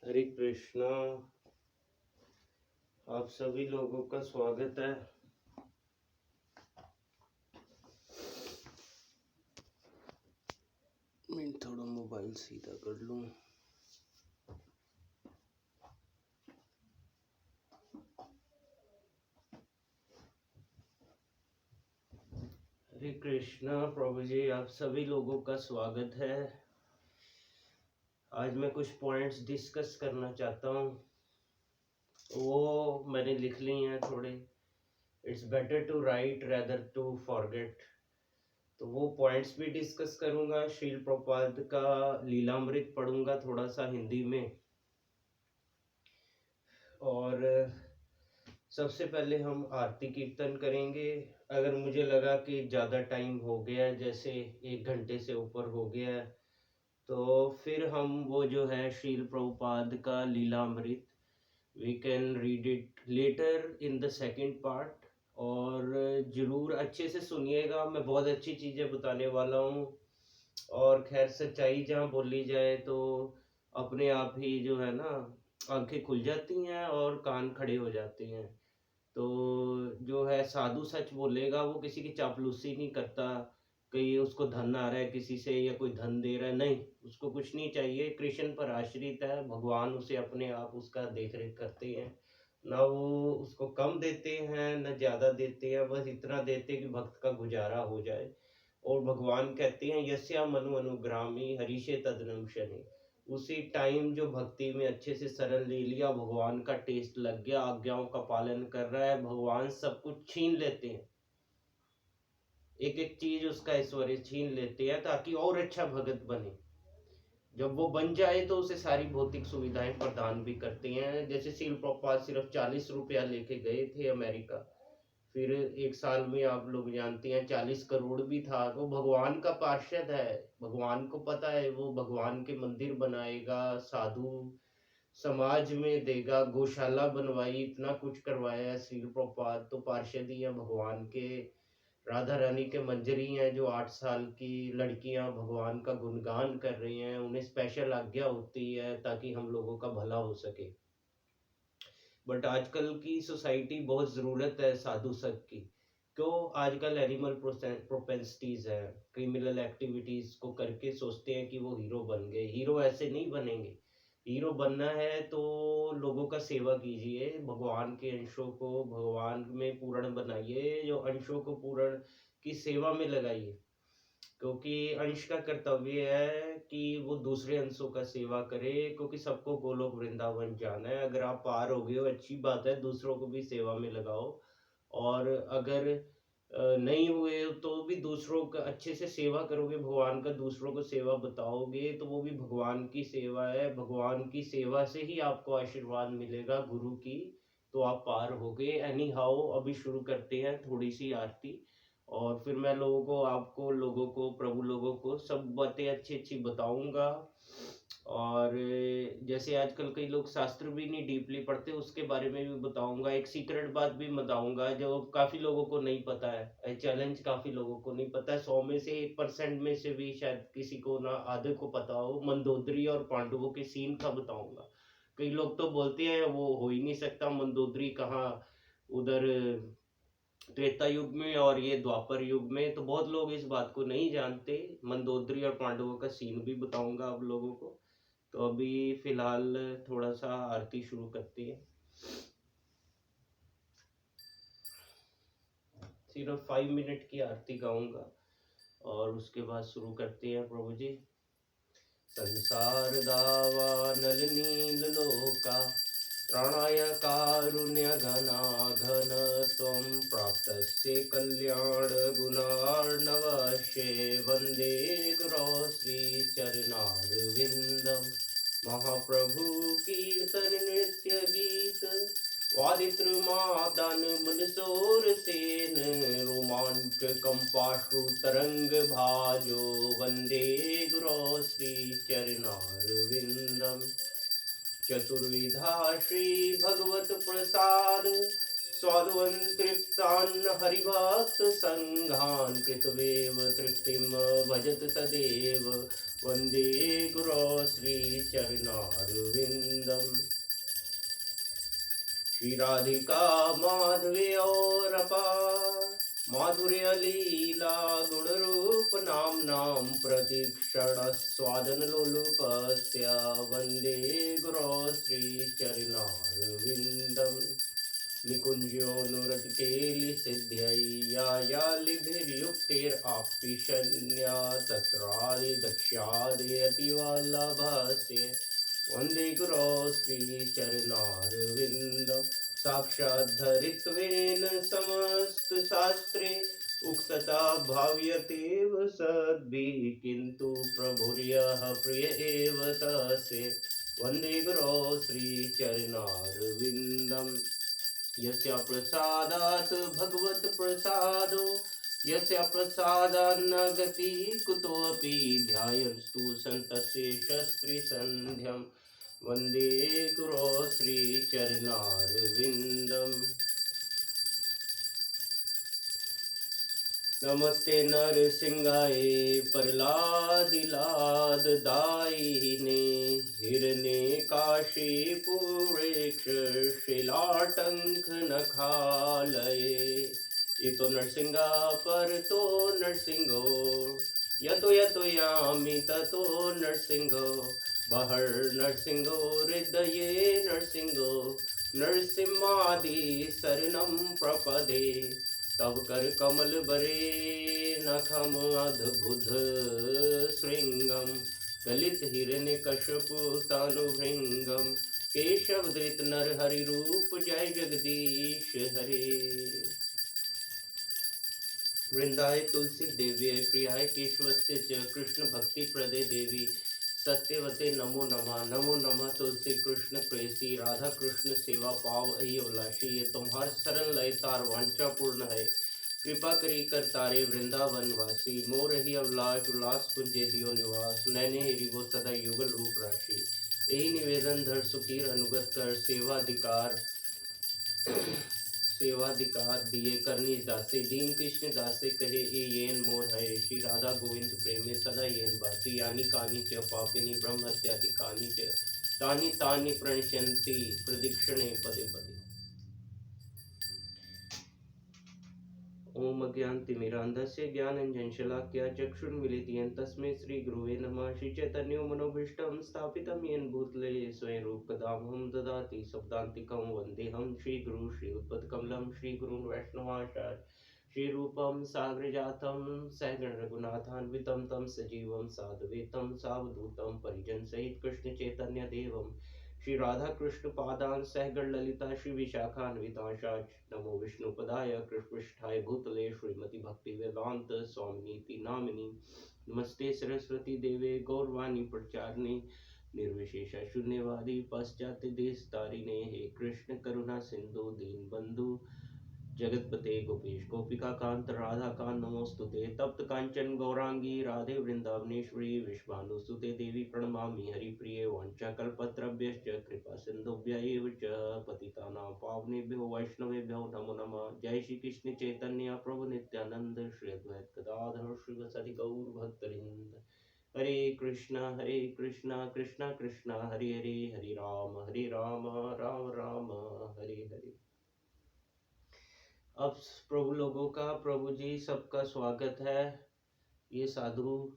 हरे कृष्णा। आप सभी लोगों का स्वागत है। मैं थोड़ा मोबाइल सीधा कर लूं। हरे कृष्णा प्रभु जी, आप सभी लोगों का स्वागत है। आज मैं कुछ पॉइंट्स डिस्कस करना चाहता हूँ, वो मैंने लिख ली हैं थोड़े। It's better to write rather to forget. तो वो पॉइंट्स भी डिस्कस करूंगा। श्रील प्रभुपाद का लीलामृत पढ़ूंगा थोड़ा सा हिंदी में। और सबसे पहले हम आरती कीर्तन करेंगे। अगर मुझे लगा कि ज़्यादा टाइम हो गया है, जैसे 1 घंटे से ऊपर हो गया है, तो फिर हम वो जो है श्रील प्रभुपाद का Lilamrita, we can read it later in the second part. और ज़रूर अच्छे से सुनिएगा, मैं बहुत अच्छी चीज़ें बताने वाला हूँ। और खैर, सच्चाई जहाँ बोली जाए तो अपने आप ही जो है ना, आंखें खुल जाती हैं और कान खड़े हो जाते हैं। तो जो है साधु सच बोलेगा, वो किसी की चापलूसी नहीं करता। कहीं उसको धन आ रहा है किसी से या कोई धन दे रहा है, नहीं, उसको कुछ नहीं चाहिए। कृष्ण पर आश्रित है, भगवान उसे अपने आप उसका देख रेख करते हैं। ना वो उसको कम देते हैं ना ज़्यादा देते हैं, बस इतना देते कि भक्त का गुजारा हो जाए। और भगवान कहते हैं यस्या मनु अनुग्रामी हरीशे तदनम शनि। उसी टाइम जो भक्ति में अच्छे से शरण ले लिया, भगवान का टेस्ट लग गया, आज्ञाओं का पालन कर रहा है, भगवान सब कुछ छीन लेते हैं। एक एक चीज उसका ऐश्वर्य छीन लेते हैं ताकि और अच्छा भगत बने। जब वो बन जाए तो उसे सारी भौतिक सुविधाएं प्रदान भी करते हैं। जैसे सील प्रभुपाद सिर्फ 40 रुपया लेके गए थे अमेरिका, फिर 1 साल में आप लोग जानते हैं 40 करोड़ भी था। वो भगवान का पार्षद है, भगवान को पता है वो भगवान के मंदिर बनाएगा, साधु समाज में देगा, गौशाला बनवाई, इतना कुछ करवाया है श्रील प्रभुपाद। तो पार्षद ही है भगवान के। राधा रानी के मंजरी हैं, जो 8 साल की लड़कियां भगवान का गुणगान कर रही हैं, उन्हें स्पेशल आज्ञा होती है ताकि हम लोगों का भला हो सके। बट आजकल की सोसाइटी बहुत ज़रूरत है साधु संत की। क्यों? आजकल एनिमल प्रोपेंसिटीज है, क्रिमिनल एक्टिविटीज को करके सोचते हैं कि वो हीरो बन गए। हीरो ऐसे नहीं बनेंगे। हीरो बनना है तो लोगों का सेवा कीजिए, भगवान के अंशों को भगवान में पूर्ण बनाइए, जो अंशों को पूर्ण की सेवा में लगाइए। क्योंकि अंश का कर्तव्य है कि वो दूसरे अंशों का सेवा करे, क्योंकि सबको गोलोक वृंदावन जाना है। अगर आप पार हो गए हो अच्छी बात है, दूसरों को भी सेवा में लगाओ। और अगर नहीं हुए तो भी दूसरों का अच्छे से सेवा करोगे, भगवान का दूसरों को सेवा बताओगे, तो वो भी भगवान की सेवा है। भगवान की सेवा से ही आपको आशीर्वाद मिलेगा गुरु की। तो आप पार हो गए। एनी हाउ, अभी शुरू करते हैं थोड़ी सी आरती। और फिर मैं लोगों को प्रभु लोगों को सब बातें अच्छी अच्छी बताऊंगा। और जैसे आजकल कई लोग शास्त्र भी नहीं डीपली पढ़ते, उसके बारे में भी बताऊंगा। एक सीक्रेट बात भी बताऊंगा जो काफी लोगों को नहीं पता है। चैलेंज काफी लोगों को नहीं पता है, 100 में से 1% में से भी शायद किसी को ना आधे को पता हो। मंदोदरी और पांडवों के सीन का बताऊंगा। कई लोग तो बोलते हैं वो हो ही नहीं सकता, मंदोदरी कहाँ, उधर त्रेता युग में और ये द्वापर युग में। तो बहुत लोग इस बात को नहीं जानते। मंदोदरी और पांडवों का सीन भी बताऊंगा आप लोगों को। तो अभी फिलहाल थोड़ा सा आरती शुरू करते हैं। सिर्फ 5 मिनट की आरती गाऊंगा और उसके बाद शुरू करते हैं प्रभु जी। संसार दावा नल नील लोका, प्राणाय कारुण्य घना घन त्वं प्राप्तस्य कल्याण गुणार्णवशे वंदे गुरो श्री चरणारविंदम। महाप्रभु कीर्तन नृत्य गीत वादित्र मादन मनसोर सेन, रोमांच कंपाश्रु तरंग भाजो वंदे गुरो श्री चरणारविंदम। चतुर्विधा श्री भगवत प्रसाद, स्वादवन् तृप्तान् हरिभक्त संघान्, कृतवेव तृप्तिम भजत सदैव वंदे गुरो श्री चरणारविंदम। श्री राधिका माधवी और अपार माधुर्य लीला गुण रूप नाम नाम प्रतीक्षण स्वादन लोलुपस्य वंदे गुरो श्री चरणारविंदम। निकुञ्जोऽनुरतिकेलिसिद्ध्यैयायालिभिर्युक्तैराप्तिशन्या तत्रादिदक्ष्यादयतिवल्लभस्य वन्दे गुरो श्रीचरणारविन्दं। साक्षाद्धरित्वेन समस्तशास्त्रे उक्तता भाव्यतेव सद्भिः किन्तु प्रभुर्यः प्रिय एव तस्य वन्दे गुरो श्रीचरणारविन्दम्। यस्य प्रसादात् भगवत् प्रसादो यस्य प्रसादान्न गति कुतोऽपि ध्यायस्तु सन्तस्य शस्त्रिसन्ध्यं वन्दे गुरो श्रीचरणारविन्दम्। नमस्ते नरसिंहाय प्रह्लादिलाददायिने हिरण्यकाशिपुरेक्ष शिलाटंक नखालये। इतो नरसिंहा परतो नरसिंहो यतो यतो यामि ततो नरसिंहो बहर नरसिंहो हृदये नरसिंहो नरसिंहादि शरणं प्रपदे। तब कर कमल बरे नखम अद्भुत श्रृंगम गलित हिरण्य कश्यपु तनुभृंगम केशव धृत नर हरि रूप जय जगदीश हरे। वृंदाय तुलसी देवी प्रियाय केशवस्य च कृष्ण भक्ति प्रदे देवी सत्यवते नमो नमः। नमो नमः तुलसी कृष्ण प्रेसी राधा कृष्ण सेवा पाव अहि उल्लासी। ये तुम्हार शरण लय तार वांछा पूर्ण है कृपा करी कर तारे वृंदावन वासी। मोर ही अवलाश उल्लास कुंजे दियो निवास नैने रिवो सदा युगल रूप राशि। यही निवेदन धर सुखीर अनुगत कर सेवाधिकार दिए करनी दासे। दीन कृष्ण दासे कहे येन मोर है श्री राधा गोविंद प्रेमे सदा येन बासी। यानी कानी च पापिनी ब्रह्म हत्याधिकानि च तानि तानि प्रणश्यन्ति प्रदक्षिणे पदे पदे। ओम अज्ञानतिमिरान्धस्य ज्ञानाञ्जनशलाकया चक्षुर्मिलितं तस्मै श्रीगुरुवे नमः। श्रीचैतन्यो मनोभीष्टं स्थापितं येन भूतले स्वयं रूपकदामहं ददाति शब्दान्तिकं वन्देऽहं श्रीगुरुं श्रीयुतपदकमलं श्रीगुरून् वैष्णवाचार्य श्रीरूपं साग्रजातं सहगण रघुनाथान्वितं तं सजीवं साद्वैतं सावधूतं परिजनसहित कृष्णचैतन्यदेवं श्री राधा कृष्ण पादान सहगण ललिता श्री विशाखान्वितांशाच नमो विष्णुपदाय कृष्णपृष्ठाय भूतले श्रीमती भक्ति वेदांत स्वामिनीति नामिनी। नमस्ते सरस्वती देवे गौरवाणी प्रचारिणे निर्विशेष शून्यवादी पाश्चात्य देश तारिणे। हे कृष्ण करुणा सिंधु दीन बंधु जगतपते गोपेश गोपिका कांत राधा कांत नमोस्तुते। तप्त कांचन गौरांगी राधे वृंदावनेश्वरी विश्वानुसुते देवी प्रणमामि हरिप्रिये। वाञ्छाकल्पतरुभ्यश्च कृपा सिन्धुभ्य च पतितानां पावनेभ्यो वैष्णवेभ्यो नमो नमः। जय श्री कृष्ण चैतन्य प्रभु नित्यानंद श्री अद्वैत गदाधर श्रीवासादि गौर भक्तवृंद। हरे कृष्णा कृष्ण कृष्ण हरे हरे हरे राम राम राम हरे हरे। अब प्रभु लोगों का प्रभु जी सबका स्वागत है। ये साधु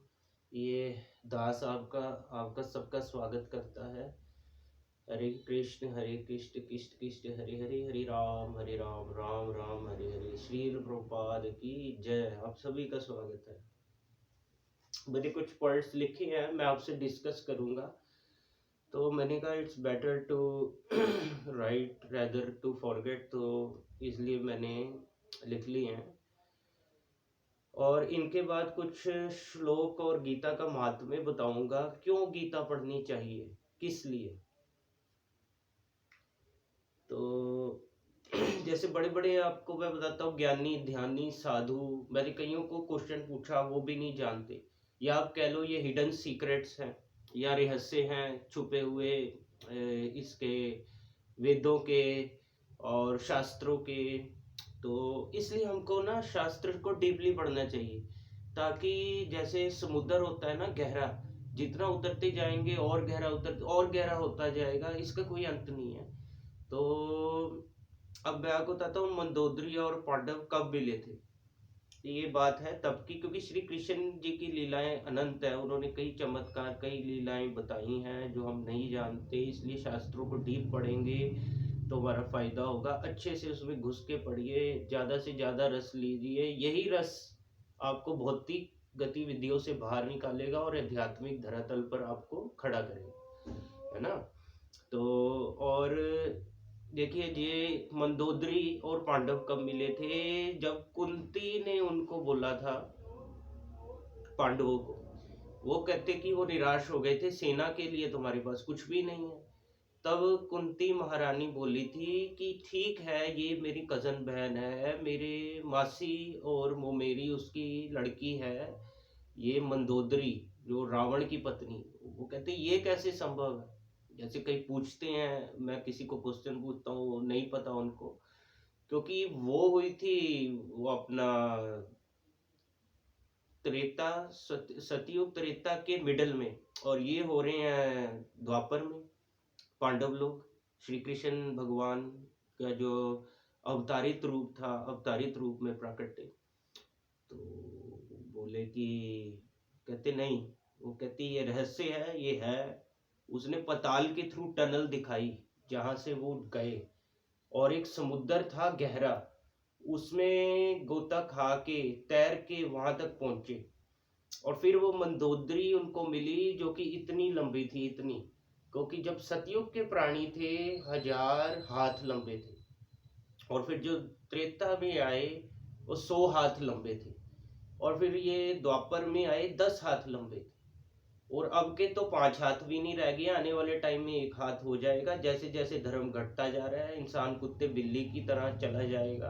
ये दास आपका सबका स्वागत करता है। हरे कृष्ण कृष्ण कृष्ण हरे हरे राम राम राम हरे हरे। श्री प्रभुपाद की जय। आप सभी का स्वागत है। मैंने कुछ पॉइंट्स लिखे हैं, मैं आपसे डिस्कस करूंगा। तो मैंने कहा it's better to write rather to forget, तो इसलिए मैंने लिख लिए हैं। और इनके बाद कुछ श्लोक और गीता का महात्म्य बताऊंगा। क्यों गीता पढ़नी चाहिए, किस लिए। तो जैसे बड़े बड़े आपको मैं बताता हूँ ज्ञानी ध्यानी साधु, मैंने कईयों को क्वेश्चन पूछा वो भी नहीं जानते, या आप कह लो ये हिडन सीक्रेट्स हैं या रहस्य हैं छुपे हुए इसके वेदों के और शास्त्रों के। तो इसलिए हमको ना शास्त्र को डीपली पढ़ना चाहिए, ताकि जैसे समुद्र होता है ना गहरा, जितना उतरते जाएंगे और गहरा होता जाएगा, इसका कोई अंत नहीं है। तो अब मैं आपको बताता हूँ मंदोदरी और पांडव कब मिले थे। ये बात है तब की, क्योंकि श्री कृष्ण जी की लीलाएं अनंत है, उन्होंने कई चमत्कार कई लीलाएं बताई हैं जो हम नहीं जानते, इसलिए शास्त्रों को डीप पढ़ेंगे तो हमारा फायदा होगा। अच्छे से उसमें घुस के पढ़िए, ज्यादा से ज्यादा रस लीजिए, यही रस आपको भौतिक गतिविधियों से बाहर निकालेगा और आध्यात्मिक धरातल पर आपको खड़ा करेगा, है ना। तो और देखिए, ये मंदोदरी और पांडव कब मिले थे, जब कुंती ने उनको बोला था, पांडवों को, वो कहते कि वो निराश हो गए थे, सेना के लिए तुम्हारे पास कुछ भी नहीं है। तब कुंती महारानी बोली थी कि ठीक है, ये मेरी कजन बहन है, मेरे मासी, और वो मेरी उसकी लड़की है, ये मंदोदरी जो रावण की पत्नी। वो कहते ये कैसे संभव है। जैसे कई पूछते हैं, मैं किसी को क्वेश्चन पूछता हूँ नहीं पता उनको, क्योंकि वो हुई थी, वो अपना त्रेता सतयुग त्रेता के मिडल में, और ये हो रहे हैं द्वापर में। पांडव लोग श्री कृष्ण भगवान का जो अवतारित रूप था, अवतारित रूप में प्रकट है। तो बोले कि, कहते नहीं, वो कहती ये रहस्य है, ये है। उसने पताल के थ्रू टनल दिखाई जहां से वो गए, और एक समुद्र था गहरा, उसमें गोता खा के तैर के वहां तक पहुंचे, और फिर वो मंदोदरी उनको मिली जो कि इतनी लंबी थी, इतनी, क्योंकि जब सतयुग के प्राणी थे 1000 हाथ लंबे थे, और फिर जो त्रेता में आए वो 100 हाथ लंबे थे, और फिर ये द्वापर में आए 10 हाथ लंबे थे, और अब के तो 5 हाथ भी नहीं रह गए, आने वाले टाइम में 1 हाथ हो जाएगा। जैसे जैसे धर्म घटता जा रहा है, इंसान कुत्ते बिल्ली की तरह चला जाएगा,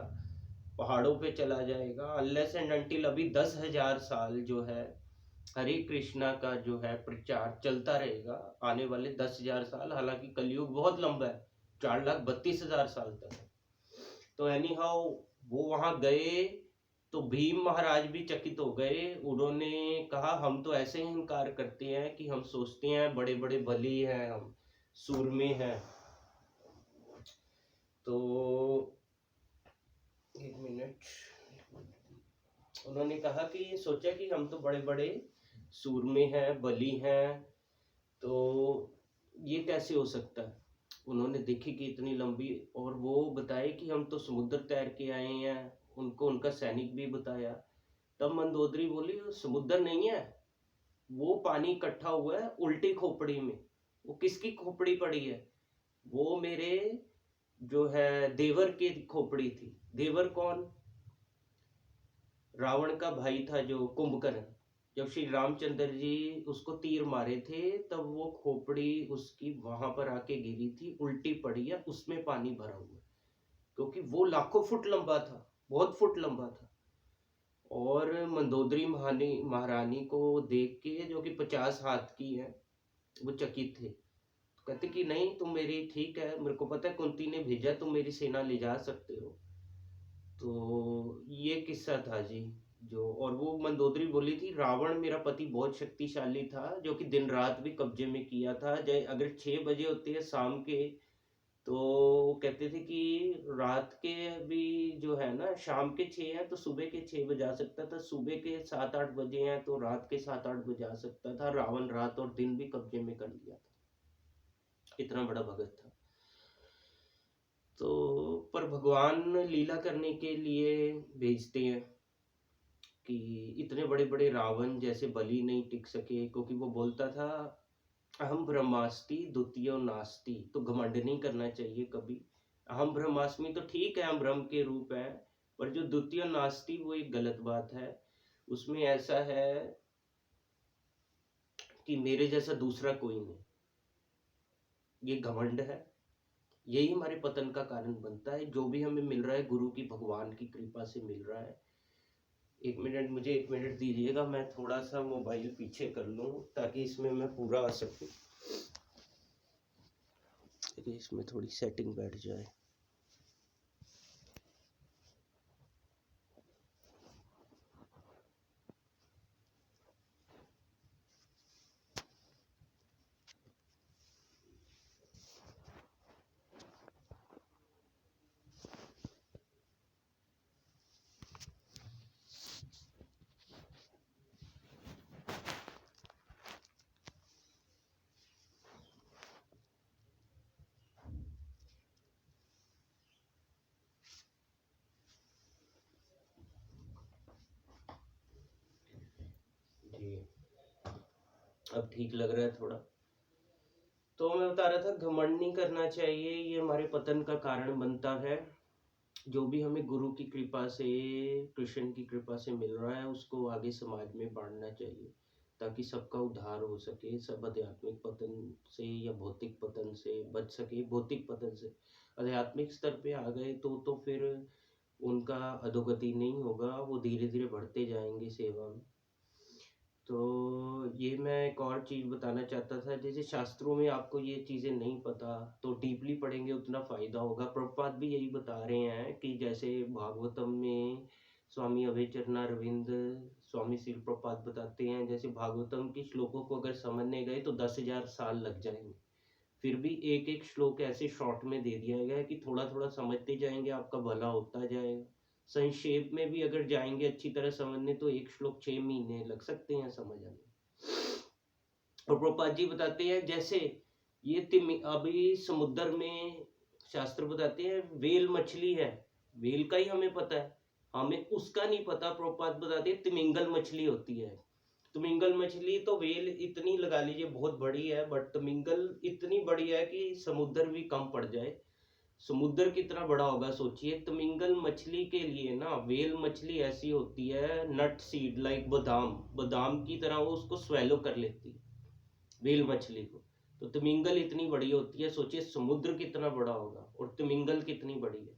पहाड़ों पे चला जाएगा, अनलेस एंड अनटिल अभी 10,000 साल जो है हरे कृष्णा का जो है प्रचार चलता रहेगा, आने वाले 10,000 साल। हालांकि कलयुग बहुत लंबा है, 4,32,000 साल तक है। तो एनी हाउ वो वहां गए, तो भीम महाराज भी चकित हो गए। उन्होंने कहा हम तो ऐसे ही इनकार करते हैं कि हम सोचते हैं बड़े बड़े बली हैं, हम सूरमे हैं। तो एक मिनट, उन्होंने कहा कि ये सोचा कि हम तो बड़े बड़े सूरमे हैं, बली हैं, तो ये कैसे हो सकता है। उन्होंने देखी कि इतनी लंबी, और वो बताए कि हम तो समुद्र तैर के आए हैं, उनको उनका सैनिक भी बताया। तब मंदोदरी बोली वो समुद्र नहीं है, वो पानी इकट्ठा हुआ है उल्टी खोपड़ी में। वो किसकी खोपड़ी पड़ी है, वो मेरे जो है देवर की खोपड़ी थी। देवर कौन, रावण का भाई था जो कुंभकर्ण। जब श्री रामचंद्र जी उसको तीर मारे थे, तब वो खोपड़ी उसकी वहां पर आके गिरी थी, उल्टी पड़ी है, उसमें पानी भरा हुआ, क्योंकि वो लाखों फुट लंबा था, बहुत फुट लंबा था। और मंदोदरी महारानी को देख के, जो कि 50 हाथ की है, वो चकित थे। तो कहते कि नहीं, तुम मेरी, ठीक है, मेरे को पता है कुंती ने भेजा, तुम मेरी सेना ले जा सकते हो। तो ये किस्सा था जी। जो, और वो मंदोदरी बोली थी रावण मेरा पति बहुत शक्तिशाली था, जो कि दिन रात भी कब्जे में किया था। जय अगर 6 बजे होते हैं शाम के, तो वो कहते थे कि रात के भी जो है ना, शाम के 6 हैं तो सुबह के 6 बजा सकता था, सुबह के 7-8 बजे हैं तो रात के 7-8 बजा सकता था। रावण रात और दिन भी कब्जे में कर लिया था, इतना बड़ा भगत था। तो पर भगवान लीला करने के लिए भेजते हैं कि इतने बड़े बड़े रावण जैसे बलि नहीं टिक सके, क्योंकि वो बोलता था अहम ब्रह्मास्मि द्वितीयो नास्ति। तो घमंड नहीं करना चाहिए कभी। अहम ब्रह्मास्मि तो ठीक है, हम ब्रह्म के रूप है, पर जो द्वितीय नास्ति वो एक गलत बात है। उसमें ऐसा है कि मेरे जैसा दूसरा कोई नहीं, ये घमंड है। यही हमारे पतन का कारण बनता है। जो भी हमें मिल रहा है गुरु की, भगवान की कृपा से मिल रहा है। एक मिनट, मुझे 1 मिनट दीजिएगा, मैं थोड़ा सा मोबाइल पीछे कर लूँ ताकि इसमें मैं पूरा आ सकूँ, ताकि इसमें थोड़ी सेटिंग बैठ जाए। अब ठीक लग रहा है थोड़ा। तो मैं बता रहा था, घमंड नहीं करना चाहिए, ये हमारे पतन का कारण बनता है। जो भी हमें गुरु की कृपा से, कृष्ण की कृपा से मिल रहा है, उसको आगे समाज में बांटना चाहिए, ताकि सबका उद्धार हो सके, सब आध्यात्मिक पतन से या भौतिक पतन से बच सके। भौतिक पतन से आध्यात्मिक स्तर पे आ गए तो फिर उनका अधोगति नहीं होगा, वो धीरे धीरे बढ़ते जाएंगे सेवा में। तो ये मैं एक और चीज़ बताना चाहता था, जैसे शास्त्रों में आपको ये चीज़ें नहीं पता तो डीपली पढ़ेंगे उतना फ़ायदा होगा। प्रभुपाद भी यही बता रहे हैं कि जैसे भागवतम में स्वामी अभय चरणारविंद, स्वामी शिल प्रभुपाद बताते हैं, जैसे भागवतम के श्लोकों को अगर समझने गए तो 10,000 साल लग जाएंगे। फिर भी एक एक श्लोक ऐसे शॉर्ट में दे दिया गया है कि थोड़ा थोड़ा समझते जाएंगे, आपका भला होता जाएगा। संक्षेप में भी अगर जाएंगे अच्छी तरह समझने तो एक श्लोक 6 महीने लग सकते हैं समझने। और प्रभुपाद जी बताते हैं, जैसे ये अभी समुद्र में शास्त्र बताते हैं वेल मछली है, वेल का ही हमें पता है, हमें उसका नहीं पता। प्रभुपाद बताते हैं तिमिंगल मछली होती है। तिमिंगल मछली तो वेल इतनी लगा लीजिए बहुत बड़ी है, बट तिमिंगल इतनी बड़ी है कि समुद्र भी कम पड़ जाए। समुद्र कितना बड़ा होगा सोचिए। तिमिंगल मछली के लिए ना, वेल मछली ऐसी होती है, नट सीड लाइक बादाम, बादाम की तरह वो उसको स्वेलो कर लेती है वेल मछली को। तो तिमिंगल इतनी बड़ी होती है, सोचिए समुद्र कितना बड़ा होगा और तिमिंगल कितनी बड़ी है।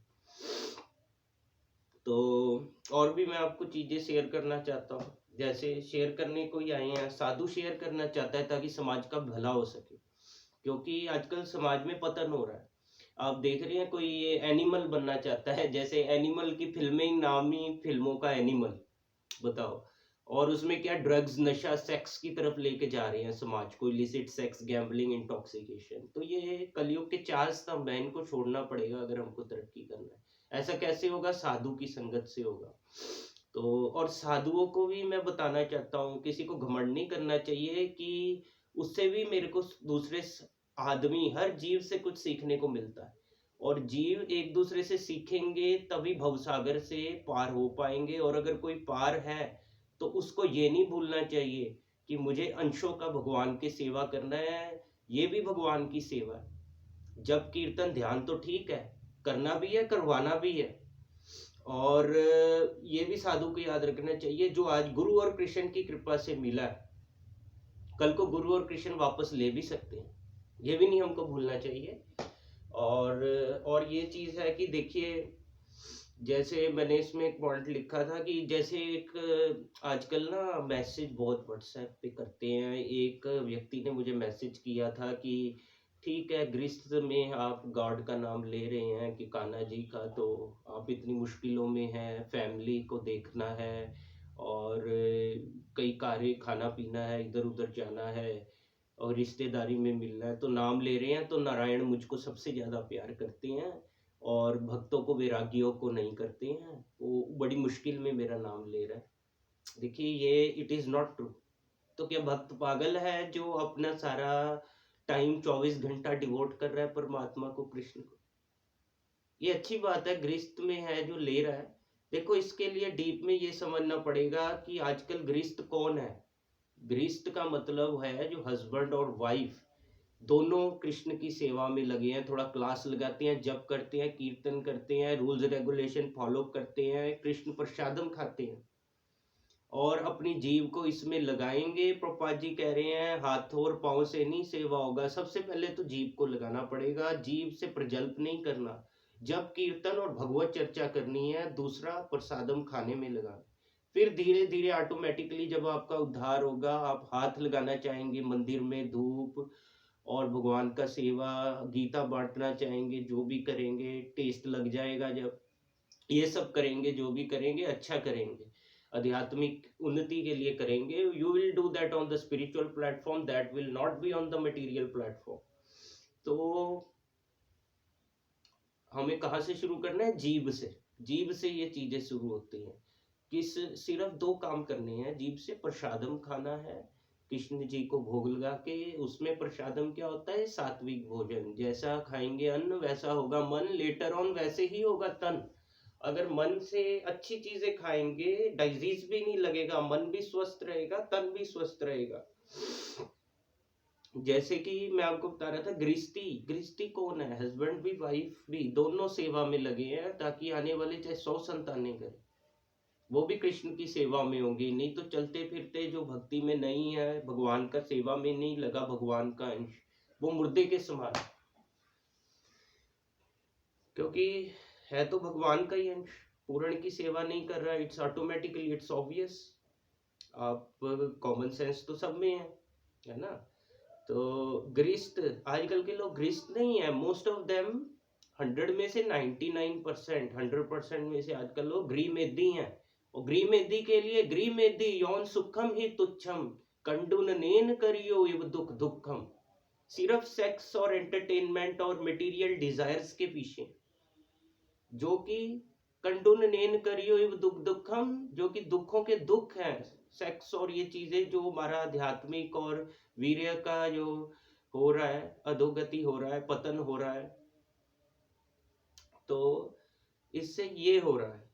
तो और भी मैं आपको चीजें शेयर करना चाहता हूँ, जैसे शेयर करने को ही आए हैं, साधु शेयर करना चाहता है ताकि समाज का भला हो सके, क्योंकि आजकल समाज में पतन हो रहा है। आप देख रहे हैं कोई ये एनिमल बनना चाहता है, जैसे एनिमल की फिल्में, नाम ही फिल्मों का एनिमल, बताओ। और उसमें क्या ड्रग्स, नशा, सेक्स की तरफ लेके जा रहे हैं समाज को, इलिसिट सेक्स, गैम्बलिंग, इंटॉक्सिकेशन। तो ये कलयुग के 4 स्तंभ है, इनको छोड़ना पड़ेगा अगर हमको तरक्की करना है। ऐसा कैसे होगा? साधु की संगत से होगा। तो और साधुओं को भी मैं बताना चाहता हूँ, किसी को घमंड नहीं करना चाहिए कि उससे भी मेरे को दूसरे आदमी, हर जीव से कुछ सीखने को मिलता है। और जीव एक दूसरे से सीखेंगे तभी भवसागर से पार हो पाएंगे। और अगर कोई पार है तो उसको ये नहीं भूलना चाहिए कि मुझे अंशों का भगवान की सेवा करना है, ये भी भगवान की सेवा है। जब कीर्तन ध्यान तो ठीक है, करना भी है, करवाना भी है। और ये भी साधु को याद रखना चाहिए, जो आज गुरु और कृष्ण की कृपा से मिला है, कल को गुरु और कृष्ण वापस ले भी सकते हैं, ये भी नहीं हमको भूलना चाहिए। और ये चीज है कि देखिए, जैसे मैंने इसमें एक पॉइंट लिखा था कि जैसे एक आजकल ना मैसेज बहुत व्हाट्सएप पे करते हैं। एक व्यक्ति ने मुझे मैसेज किया था कि ठीक है, गृहस्थ में आप गॉड का नाम ले रहे हैं कि कान्हा जी का, तो आप इतनी मुश्किलों में हैं, फैमिली को देखना है और कई कार्य, खाना पीना है, इधर उधर जाना है और रिश्तेदारी में मिलना है, तो नाम ले रहे हैं। तो नारायण मुझको सबसे ज्यादा प्यार करते हैं और भक्तों को, वैरागियों को नहीं करते हैं। वो बड़ी मुश्किल में मेरा नाम ले रहा है। देखिए, ये इट इज नॉट ट्रू। तो क्या भक्त पागल है जो अपना सारा टाइम 24 घंटा डिवोट कर रहा है परमात्मा को, कृष्ण को? ये अच्छी बात है, गृहस्थ में है जो ले रहा है। देखो, इसके लिए डीप में ये समझना पड़ेगा कि आजकल गृहस्थ कौन है। गृहस्थ का मतलब है जो हस्बैंड और वाइफ दोनों कृष्ण की सेवा में लगे हैं, थोड़ा क्लास लगाते हैं, जप करते हैं, कीर्तन करते हैं, रूल्स रेगुलेशन फॉलो करते हैं, कृष्ण प्रसादम खाते हैं और अपनी जीव को इसमें लगाएंगे। प्रभुपाद जी कह रहे हैं हाथ और पांव से नहीं सेवा होगा, सबसे पहले तो जीव को लगाना पड़ेगा। जीव से प्रजल्प नहीं करना, जब कीर्तन और भगवत चर्चा करनी है, दूसरा प्रसादम खाने में लगाना। फिर धीरे धीरे ऑटोमेटिकली जब आपका उद्धार होगा, आप हाथ लगाना चाहेंगे मंदिर में, धूप और भगवान का सेवा, गीता बांटना चाहेंगे, जो भी करेंगे टेस्ट लग जाएगा। जब ये सब करेंगे, जो भी करेंगे अच्छा करेंगे, आध्यात्मिक उन्नति के लिए करेंगे, you will do that on the spiritual platform, that will not be on the material platform. तो हमें कहाँ से शुरू करना है? जीव से। जीव से ये चीजें शुरू होती हैं। किस सिर्फ 2 काम करने हैं जीव से। प्रसादम खाना है, कृष्ण जी को भोग लगा के। उसमें प्रसादम क्या होता है? सात्विक भोजन। जैसा खाएंगे अन्न वैसा होगा मन, लेटर ऑन वैसे ही होगा तन। अगर मन से अच्छी चीजें खाएंगे, डिजीज भी नहीं लगेगा, मन भी स्वस्थ रहेगा, तन भी स्वस्थ रहेगा। जैसे कि मैं आपको बता रहा था, गृहस्थी गृहस्थी कौन है, हस्बैंड भी वाइफ भी दोनों सेवा में लगे हैं, ताकि आने वाले चाहे 100 संतानें करें वो भी कृष्ण की सेवा में होंगी। नहीं तो चलते फिरते जो भक्ति में नहीं है, भगवान का सेवा में नहीं लगा, भगवान का अंश, वो मुर्दे के समान, क्योंकि है तो भगवान का ही अंश, पूर्ण की सेवा नहीं कर रहा, इट्स ऑटोमेटिकली, इट्स ऑब्वियस। आप कॉमन सेंस तो सब में है ना। तो गृहस्थ, आजकल के लोग गृहस्थ नहीं है, मोस्ट ऑफ देम, 100 में से 99%, 100% में से आजकल लोग गृह मेदी हैं। और गृह मेदी के लिए, गृह मेदी यौन सुखम ही तुच्छम, कंडुन नेन करियो इव दुख दुखम, सिर्फ सेक्स और एंटरटेनमेंट और मटेरियल डिजायर्स के पीछे, जो कि कंडुन नेन करियो इव दुख दुखम, जो कि दुखों के दुख हैं, सेक्स और ये चीजें जो हमारा आध्यात्मिक और वीर्य का जो हो रहा है, अधोगति हो रहा है, पतन हो रहा है, तो इससे ये हो रहा है।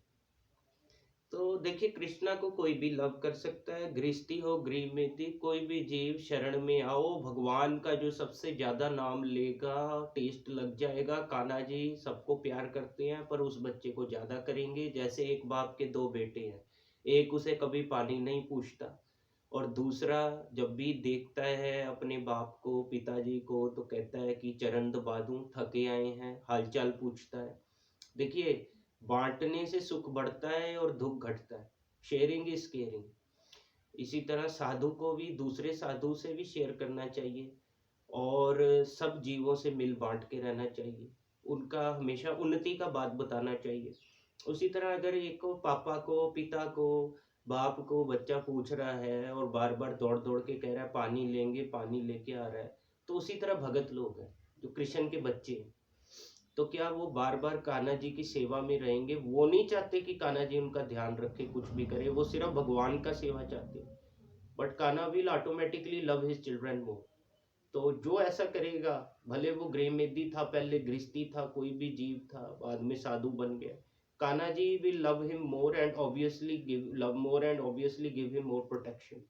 तो देखिए, कृष्णा को कोई भी लव कर सकता है, गृहस्थी हो गृह में थी, कोई भी जीव शरण में आओ, भगवान का जो सबसे ज्यादा नाम लेगा टेस्ट लग जाएगा। कान्हा जी सबको प्यार करते हैं, पर उस बच्चे को ज्यादा करेंगे। जैसे एक बाप के दो बेटे हैं, एक उसे कभी पानी नहीं पूछता, और दूसरा जब भी देखता है अपने बाप को, पिताजी को, तो कहता है कि चरण दबा दूं, थके आए हैं, हालचाल पूछता है। देखिए, बांटने से सुख बढ़ता है और दुख घटता है, शेयरिंग इज केयरिंग। इसी तरह साधु को भी दूसरे साधु से भी शेयर करना चाहिए, और सब जीवों से मिल बांट के रहना चाहिए, उनका हमेशा उन्नति का बात बताना चाहिए। उसी तरह अगर एक को, पापा को, पिता को, बाप को बच्चा पूछ रहा है और बार बार दौड़ दौड़ के कह रहा है पानी लेंगे, पानी लेके आ रहा है, तो उसी तरह भगत लोग हैं जो कृष्ण के बच्चे हैं, तो क्या वो बार बार कान्हा जी की सेवा में रहेंगे? वो नहीं चाहते कि कान्हा जी उनका ध्यान रखे, कुछ भी करे, वो सिर्फ भगवान का सेवा चाहते हैं। But Kanha will automatically love his children मोर। तो जो ऐसा करेगा, भले वो गृह मेदी था, पहले गृहस्थी था, कोई भी जीव था, बाद में साधु बन गया, Kanha ji will love him more and obviously give love more and obviously give him more protection.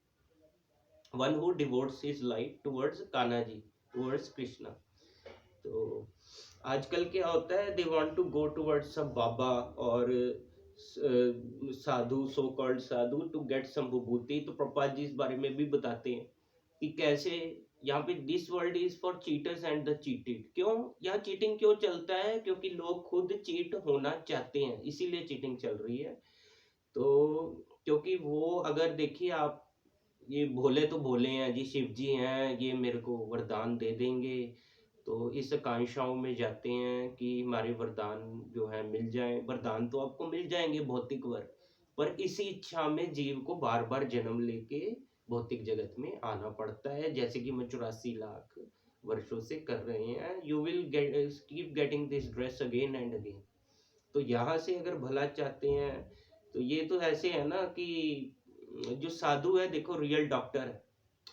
One who devotes his life towards Kanha ji, towards Krishna. तो आजकल क्या होता है, they want to go towards some baba और sadhu, so called sadhu, to get some vibhuti. तो प्रभुपाद जी इस बारे में भी बताते हैं कि कैसे यहाँ पे this world is for cheaters and the cheated. क्यों यहाँ चीटिंग क्यों चलता है? क्योंकि लोग खुद चीट होना चाहते हैं, इसीलिए चीटिंग चल रही है। तो क्योंकि वो, अगर देखिए आप, ये भोले तो भोले हैं जी, शिव जी हैं, ये मेरे को वरदान दे देंगे, तो इस आकांक्षाओं में जाते हैं कि हमारे वरदान जो है मिल जाए। वरदान तो आपको मिल जाएंगे भौतिक वर, पर इसी इच्छा में जीव को बार बार जन्म लेके भौतिक जगत में आना पड़ता है, जैसे कि हम 84 लाख वर्षों से कर रहे हैं। You will get, keep getting this dress again and again. तो यहाँ से अगर भला चाहते हैं, तो ये तो ऐसे है ना कि जो साधु है, देखो रियल डॉक्टर है,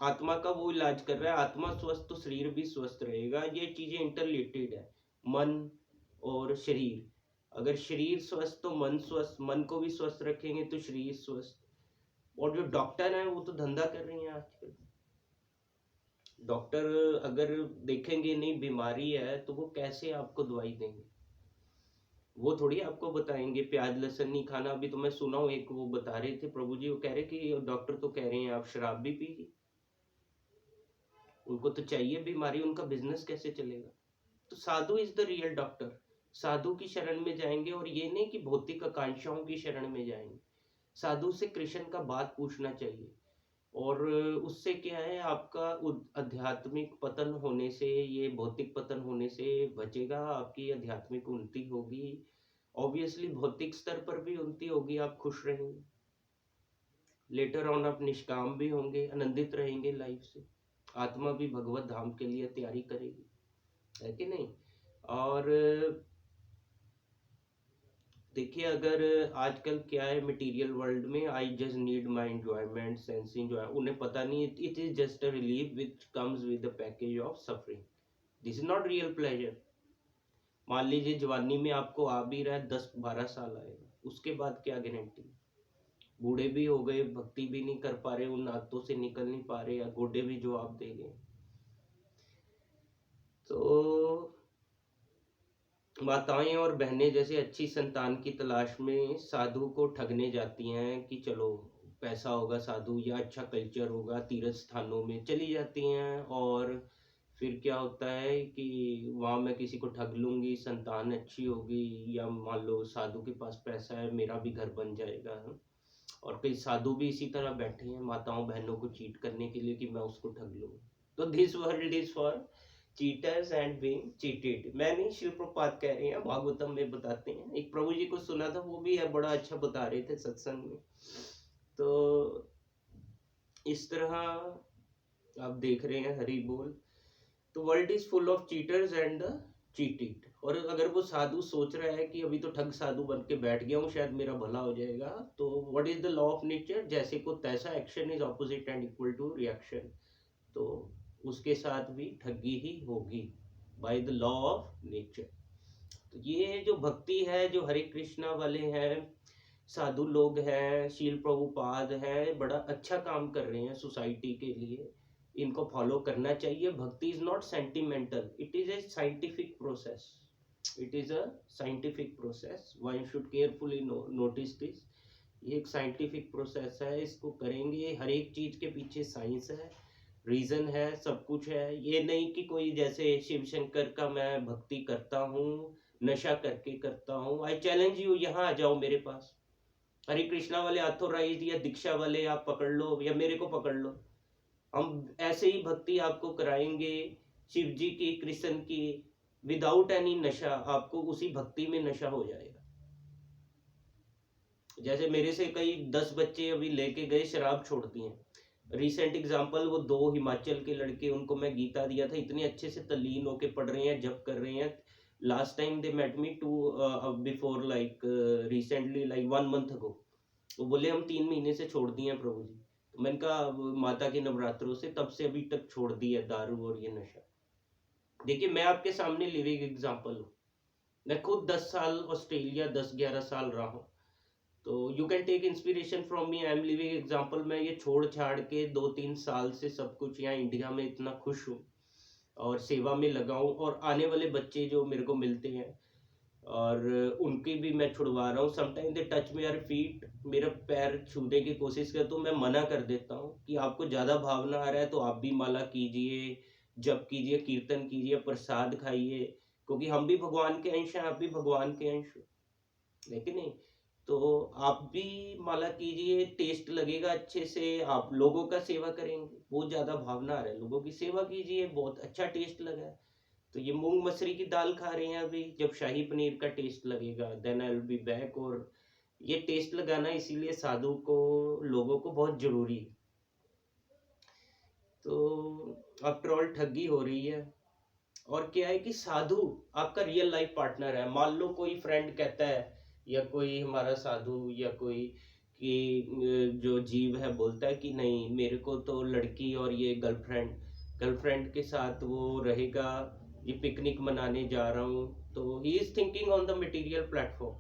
आत्मा का वो इलाज कर रहा है, आत्मा स्वस्थ तो शरीर भी स्वस्थ रहेगा। ये चीजें इंटरलेटेड है, मन और शरीर। अगर शरीर स्वस्थ तो मन स्वस्थ, मन को भी स्वस्थ रखेंगे तो शरीर स्वस्थ। और जो डॉक्टर है वो तो धंधा कर रही हैं आजकल। डॉक्टर अगर देखेंगे नहीं बीमारी है, तो वो कैसे आपको दवाई देंगे? वो थोड़ी आपको बताएंगे प्याज लहसुन नहीं खाना। अभी तो मैं सुना हूँ, एक वो बता रहे थे प्रभु जी, वो कह रहे कि डॉक्टर तो कह रहे हैं आप शराब भी पीजिए, उनको तो चाहिए बीमारी, उनका बिजनेस कैसे चलेगा? तो साधु इज द रियल डॉक्टर। साधु की शरण में जाएंगे, और ये नहीं कि भौतिक आकांक्षाओं की शरण में जाएंगे। साधु से कृष्ण का बात पूछना चाहिए, और उससे क्या है, आपका आध्यात्मिक पतन होने से, ये भौतिक पतन होने से बचेगा, आपकी आध्यात्मिक उन्नति होगी। ऑब्वियसली भौतिक स्तर पर भी उन्नति होगी, आप खुश रहेंगे, लेटर ऑन आप निष्काम भी होंगे, आनंदित रहेंगे लाइफ से, आत्मा भी भगवत धाम के लिए तैयारी करेगी, है कि नहीं? और देखिए, अगर आजकल क्या है मटेरियल वर्ल्ड में, I just need my enjoyment, sense enjoy, उन्हें पता नहीं it is just a relief which comes with the package of suffering. This is not real pleasure. मान लीजिए जवानी में आपको आ भी रहा है, 10-12 साल आएगा, उसके बाद क्या गारंटी? बूढ़े भी हो गए, भक्ति भी नहीं कर पा रहे, उन आदतों से निकल नहीं पा रहे, या गोडे भी जवाब दे गए, माताएं और बहनें जैसे अच्छी संतान की तलाश में साधु को ठगने जाती हैं कि चलो पैसा होगा साधु या अच्छा कल्चर होगा, तीर्थ स्थानों में चली जाती हैं। और फिर क्या होता है कि वहाँ मैं किसी को ठग लूंगी, संतान अच्छी होगी, या मान लो साधु के पास पैसा है, मेरा भी घर बन जाएगा है। और कई साधु भी इसी तरह बैठे हैं माताओं बहनों को चीट करने के लिए कि मैं उसको ठग लूँ। तो this world is for cheaters and being cheated. मैं नहीं, शिव प्रपात कह रहे हैं, भागवतम में बताते हैं। एक प्रभु जी को सुना था, वो भी है, बड़ा अच्छा बता रहे थे सत्संग में। तो इस तरह आप देख रहे हैं, हरि बोल। तो world is full of cheaters and the cheated. और अगर वो साधु सोच रहा है कि अभी तो ठग साधु बन के बैठ गया हूँ, शायद मेरा भला हो जाएगा, तो what is the law of nature? जैसे को तैसा, action is opposite and equal to reaction. तो उसके साथ भी ठगी ही होगी by the law of nature. तो ये जो भक्ति है, जो हरे कृष्णा वाले हैं, साधु लोग हैं, शील प्रभुपाद हैं, बड़ा अच्छा काम कर रहे हैं सोसाइटी के लिए। इनको फॉलो करना चाहिए। भक्ति is not sentimental, it is a scientific process. It is a scientific process, one should carefully notice this. ये एक साइंटिफिक प्रोसेस है, इसको करेंगे। हर एक चीज के पीछे साइंस है, रीजन है, सब कुछ है। ये नहीं कि कोई जैसे शिव शंकर का मैं भक्ति करता हूँ, नशा करके करता हूँ। आई चैलेंज यू, यहाँ आ जाओ मेरे पास। हरे कृष्णा वाले ऑथोराइज या दीक्षा वाले आप पकड़ लो, या मेरे को पकड़ लो, हम ऐसे ही भक्ति आपको कराएंगे शिव जी की, कृष्ण की, विदाउट एनी नशा। आपको उसी भक्ति में नशा हो जाएगा। जैसे मेरे से कई 10 बच्चे अभी लेके गए, शराब छोड़ दी हैं। रिसेंट एग्जांपल, वो 2 हिमाचल के लड़के, उनको मैं गीता दिया था, इतने अच्छे से तल्लीन होके पढ़ रहे हैं, जप कर रहे हैं। Last time they met me too before like recently like 1 month ago. वो बोले हम 3 महीने से छोड़ दिए हैं प्रभु जी। तो मैंने कहा माता के नवरात्रों से, तब से अभी तक छोड़ दिया दारू और ये नशा। देखिए, मैं आपके सामने लिविंग एग्जांपल हूँ। मैं खुद 10 साल ऑस्ट्रेलिया, 10-11 साल रहा हूँ। तो you can take inspiration from me, I am living example. मैं ये छोड़ छाड़ के 2-3 साल से सब कुछ यहाँ इंडिया में इतना खुश हूँ और सेवा में लगा हूँ। और आने वाले बच्चे जो मेरे को मिलते हैं, और उनकी भी मैं छुड़वा रहा हूँ। समटाइम दे टच मेरे फीट, मेरा पैर छूने की कोशिश कर, तो मैं मना कर देता हूँ कि आपको ज़्यादा भावना आ रहा है तो आप भी माला कीजिए, जप कीजिए, कीर्तन कीजिए, प्रसाद खाइए, क्योंकि हम भी भगवान के अंश हैं, आप भी भगवान के अंश हो, लेकिन नहीं। तो आप भी माला कीजिए, टेस्ट लगेगा अच्छे से, आप लोगों का सेवा करेंगे। बहुत ज़्यादा भावना आ रहा है, लोगों की सेवा कीजिए, बहुत अच्छा टेस्ट लगा है। तो ये मूंग मसरी की दाल खा रहे हैं अभी, जब शाही पनीर का टेस्ट लगेगा then I will be back. और ये टेस्ट लगाना इसीलिए साधु को, लोगों को बहुत जरूरी है। तो आफ्टर ऑल ठगी हो रही है। और क्या है कि साधु आपका रियल लाइफ पार्टनर है। मान लो कोई फ्रेंड कहता है, या कोई हमारा साधु, या कोई कि जो जीव है बोलता है कि नहीं, मेरे को तो लड़की और ये गर्लफ्रेंड के साथ वो रहेगा, ये पिकनिक मनाने जा रहा हूँ। तो he is thinking on the material platform.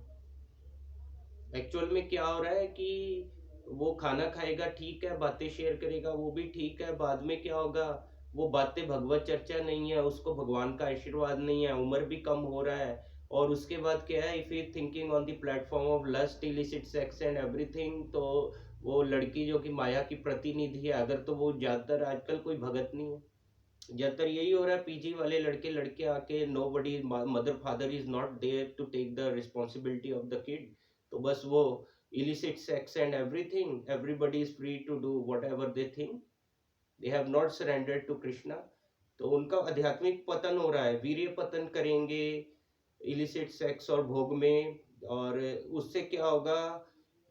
Actual में क्या हो रहा है कि वो खाना खाएगा, ठीक है, बातें शेयर करेगा, वो भी ठीक है। बाद में क्या होगा, वो बातें भगवत चर्चा नहीं है, उसको भगवान का आशीर्वाद नहीं है, उम्र भी कम हो रहा है। और उसके बाद क्या है, if you thinking on the platform of lust, illicit sex and everything, तो वो लड़की जो कि माया की प्रतिनिधि है, अगर, तो वो ज्यादातर आजकल कोई भगत नहीं है। ज्यादातर यही हो रहा है, पीजी वाले लड़के लड़के आके, nobody, mother father is not there to take the responsibility of the kid. तो बस वो illicit sex and everything, everybody is free to do whatever they think, they have not surrendered to Krishna। तो उनका आध्यात्मिक पतन हो रहा है, वीर्य पतन करेंगे illicit sex और भोग में। और उससे क्या होगा,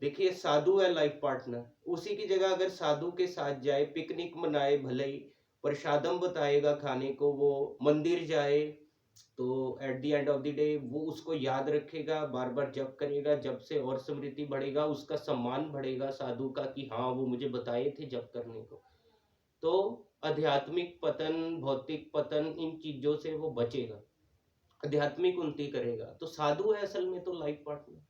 देखिए साधु है लाइफ पार्टनर, उसी की जगह अगर साधु के साथ जाए, पिकनिक मनाए, भले ही प्रसादम बताएगा खाने को, वो मंदिर जाए, तो at the end of the day वो उसको याद रखेगा, बार बार जप करेगा, जप से और स्मृति बढ़ेगा, उसका सम्मान बढ़ेगा साधु का, कि हाँ वो मुझे बताए थे जप करने को। तो आध्यात्मिक पतन, भौतिक पतन, इन चीजों से वो बचेगा, आध्यात्मिक उन्नति करेगा। तो साधु है असल में तो लाइफ पार्टनर।